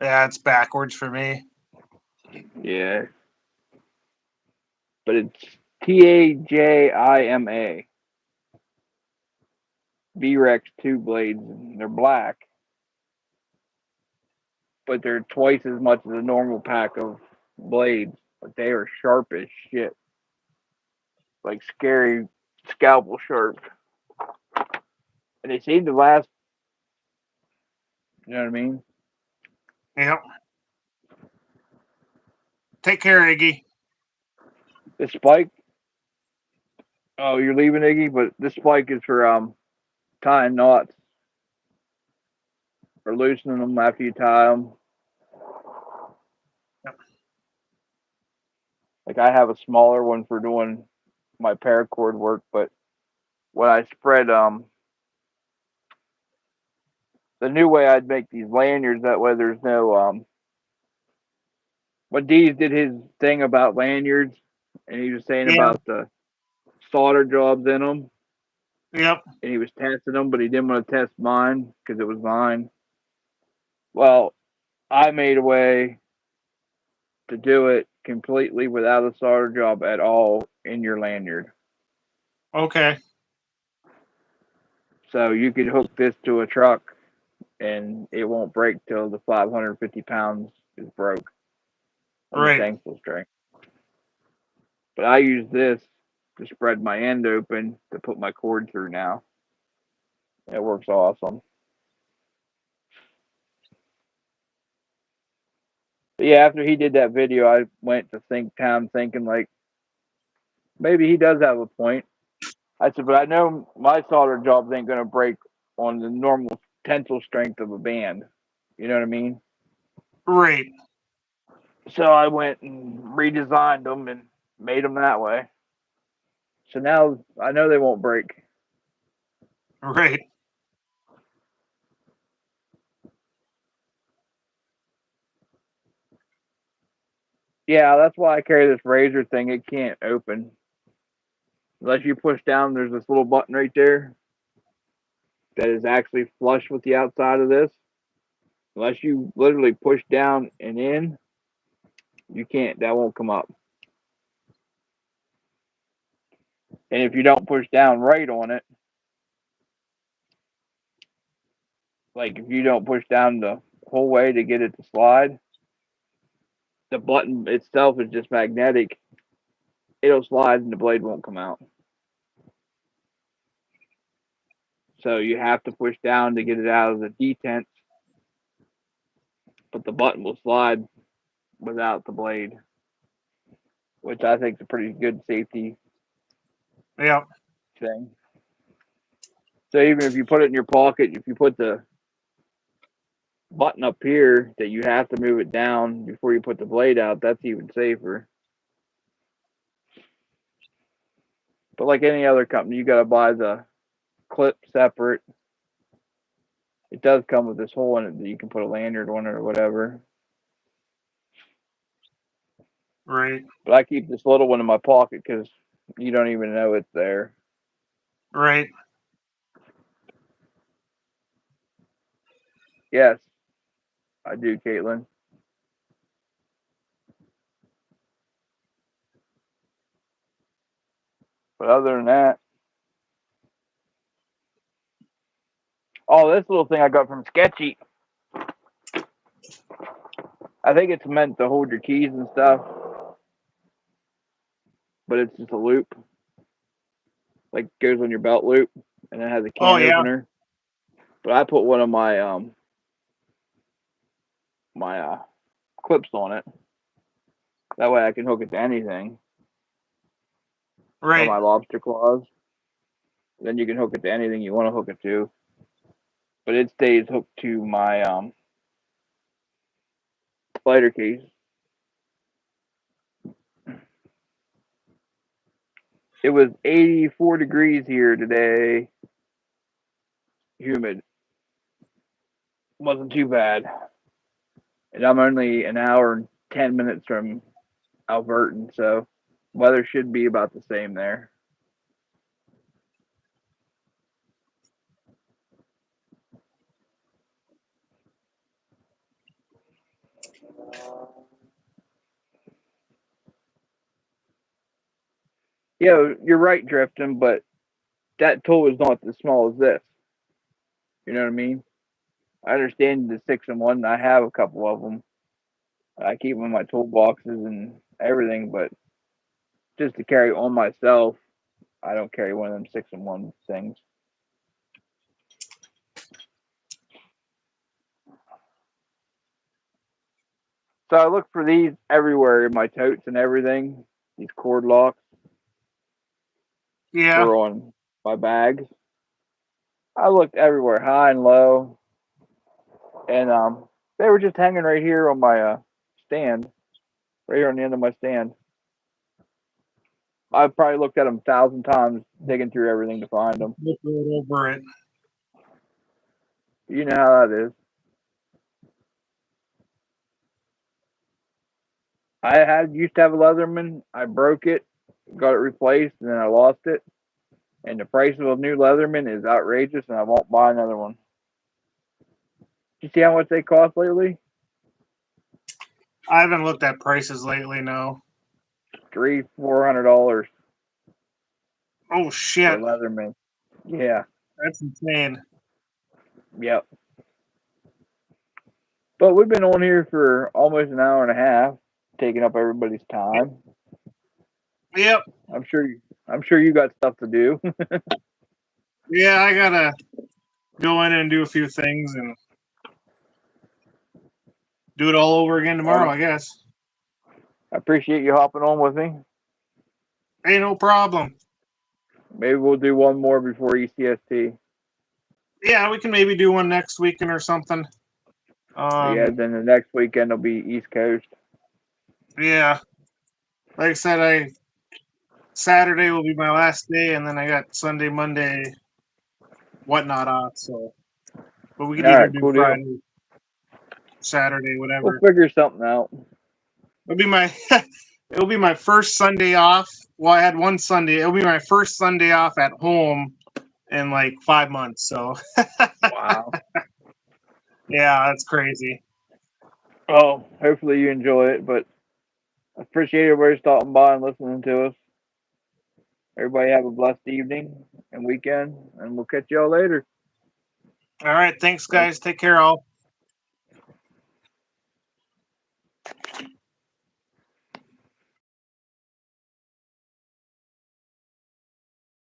Speaker 1: Yeah, it's backwards for me.
Speaker 2: Yeah, but it's Tajima V-Rex 2 blades. They're black, but they're twice as much as a normal pack of blades. But they are sharp as shit, like scary scalpel sharp, and they seem to last. You know what I mean?
Speaker 1: Yep. Take care, Iggy.
Speaker 2: This spike. Oh, you're leaving, Iggy, but this spike is for tying knots or loosening them after you tie them.
Speaker 1: Yep.
Speaker 2: Like I have a smaller one for doing my paracord work, but when I spread the new way I'd make these lanyards, that way there's no when Dees did his thing about lanyards and he was saying
Speaker 1: Yeah.
Speaker 2: about the solder jobs in them
Speaker 1: Yep.
Speaker 2: and he was testing them, but he didn't want to test mine because it was mine. Well, I made a way to do it completely without a solder job at all in your lanyard.
Speaker 1: Okay.
Speaker 2: So you could hook this to a truck and it won't break till the 550 pounds is broke on the
Speaker 1: Right.
Speaker 2: thankful string. But I use this to spread my end open to put my cord through now. It works awesome. But yeah, after he did that video, I went to think time thinking like maybe he does have a point. I said, but I know my solder jobs ain't gonna break on the normal tensile strength of a band. You know what I mean?
Speaker 1: Right.
Speaker 2: So I went and redesigned them and made them that way. So now I know they won't break.
Speaker 1: Right.
Speaker 2: Yeah, that's why I carry this razor thing. It can't open unless you push down. There's this little button right there that is actually flush with the outside of this. Unless you literally push down and in, you can't. That won't come up. And if you don't push down right on it, like if you don't push down the whole way to get it to slide, the button itself is just magnetic. It'll slide and the blade won't come out. So you have to push down to get it out of the detent, but the button will slide without the blade, which I think is a pretty good safety
Speaker 1: Yeah.
Speaker 2: thing. So even if you put it in your pocket, if you put the button up here that you have to move it down before you put the blade out, that's even safer. But like any other company, you got to buy the clip separate. It does come with this hole in it that you can put a lanyard on it or whatever.
Speaker 1: Right.
Speaker 2: But I keep this little one in my pocket because you don't even know it's there.
Speaker 1: Right.
Speaker 2: Yes, I do, Caitlin. But other than that, oh, this little thing I got from Sketchy. I think it's meant to hold your keys and stuff, but it's just a loop, like goes on your belt loop, and it has a
Speaker 1: Oh
Speaker 2: can
Speaker 1: yeah.
Speaker 2: opener. But I put one of my clips on it. That way I can hook it to anything. Or
Speaker 1: Right.
Speaker 2: my lobster claws. Then you can hook it to anything you want to hook it to. But it stays hooked to my spider case. It was 84 degrees here today. Humid. Wasn't too bad. And I'm only an hour and 10 minutes from Alberton, so weather should be about the same there. Yeah, you're right, Drifting, but that tool is not as small as this. You know what I mean? I understand the 6-in-1. I have a couple of them. I keep them in my toolboxes and everything, but just to carry on myself, I don't carry one of them 6-in-1 things. So I look for these everywhere in my totes and everything. These cord locks
Speaker 1: Yeah.
Speaker 2: for on my bags. I looked everywhere, high and low, and they were just hanging right here on my stand, right here on the end of my stand. I've probably looked at them 1,000 times, digging through everything to find them.
Speaker 1: Look right over it.
Speaker 2: You know how that is. I used to have a Leatherman. I broke it, got it replaced, and then I lost it. And the price of a new Leatherman is outrageous, and I won't buy another one. You see how much they cost lately?
Speaker 1: I haven't looked at prices lately. No.
Speaker 2: $300-400
Speaker 1: Oh
Speaker 2: for
Speaker 1: shit.
Speaker 2: a Leatherman. Yeah.
Speaker 1: That's insane.
Speaker 2: Yep. But we've been on here for almost an hour and a half, taking up everybody's time.
Speaker 1: Yep.
Speaker 2: I'm sure you got stuff to do.
Speaker 1: Yeah, I gotta go in and do a few things and do it all over again tomorrow, I guess.
Speaker 2: I appreciate you hopping on with me.
Speaker 1: Hey, no problem.
Speaker 2: Maybe we'll do one more before ECST.
Speaker 1: Yeah, we can maybe do one next weekend or something.
Speaker 2: Yeah, then the next weekend will be East Coast.
Speaker 1: Yeah. Like I said, Saturday will be my last day, and then I got Sunday, Monday, whatnot off. So, but we could either do
Speaker 2: Cool
Speaker 1: Friday,
Speaker 2: deal.
Speaker 1: Saturday, whatever.
Speaker 2: We'll figure something out.
Speaker 1: It'll be my it'll be my first Sunday off. Well, I had one Sunday. It'll be my first Sunday off at home in like 5 months. So,
Speaker 2: Wow.
Speaker 1: yeah, that's crazy.
Speaker 2: Oh, hopefully you enjoy it, but I appreciate everybody stopping by and listening to us. Everybody have a blessed evening and weekend, and we'll catch y'all later.
Speaker 1: All right, thanks, guys. Take care, all.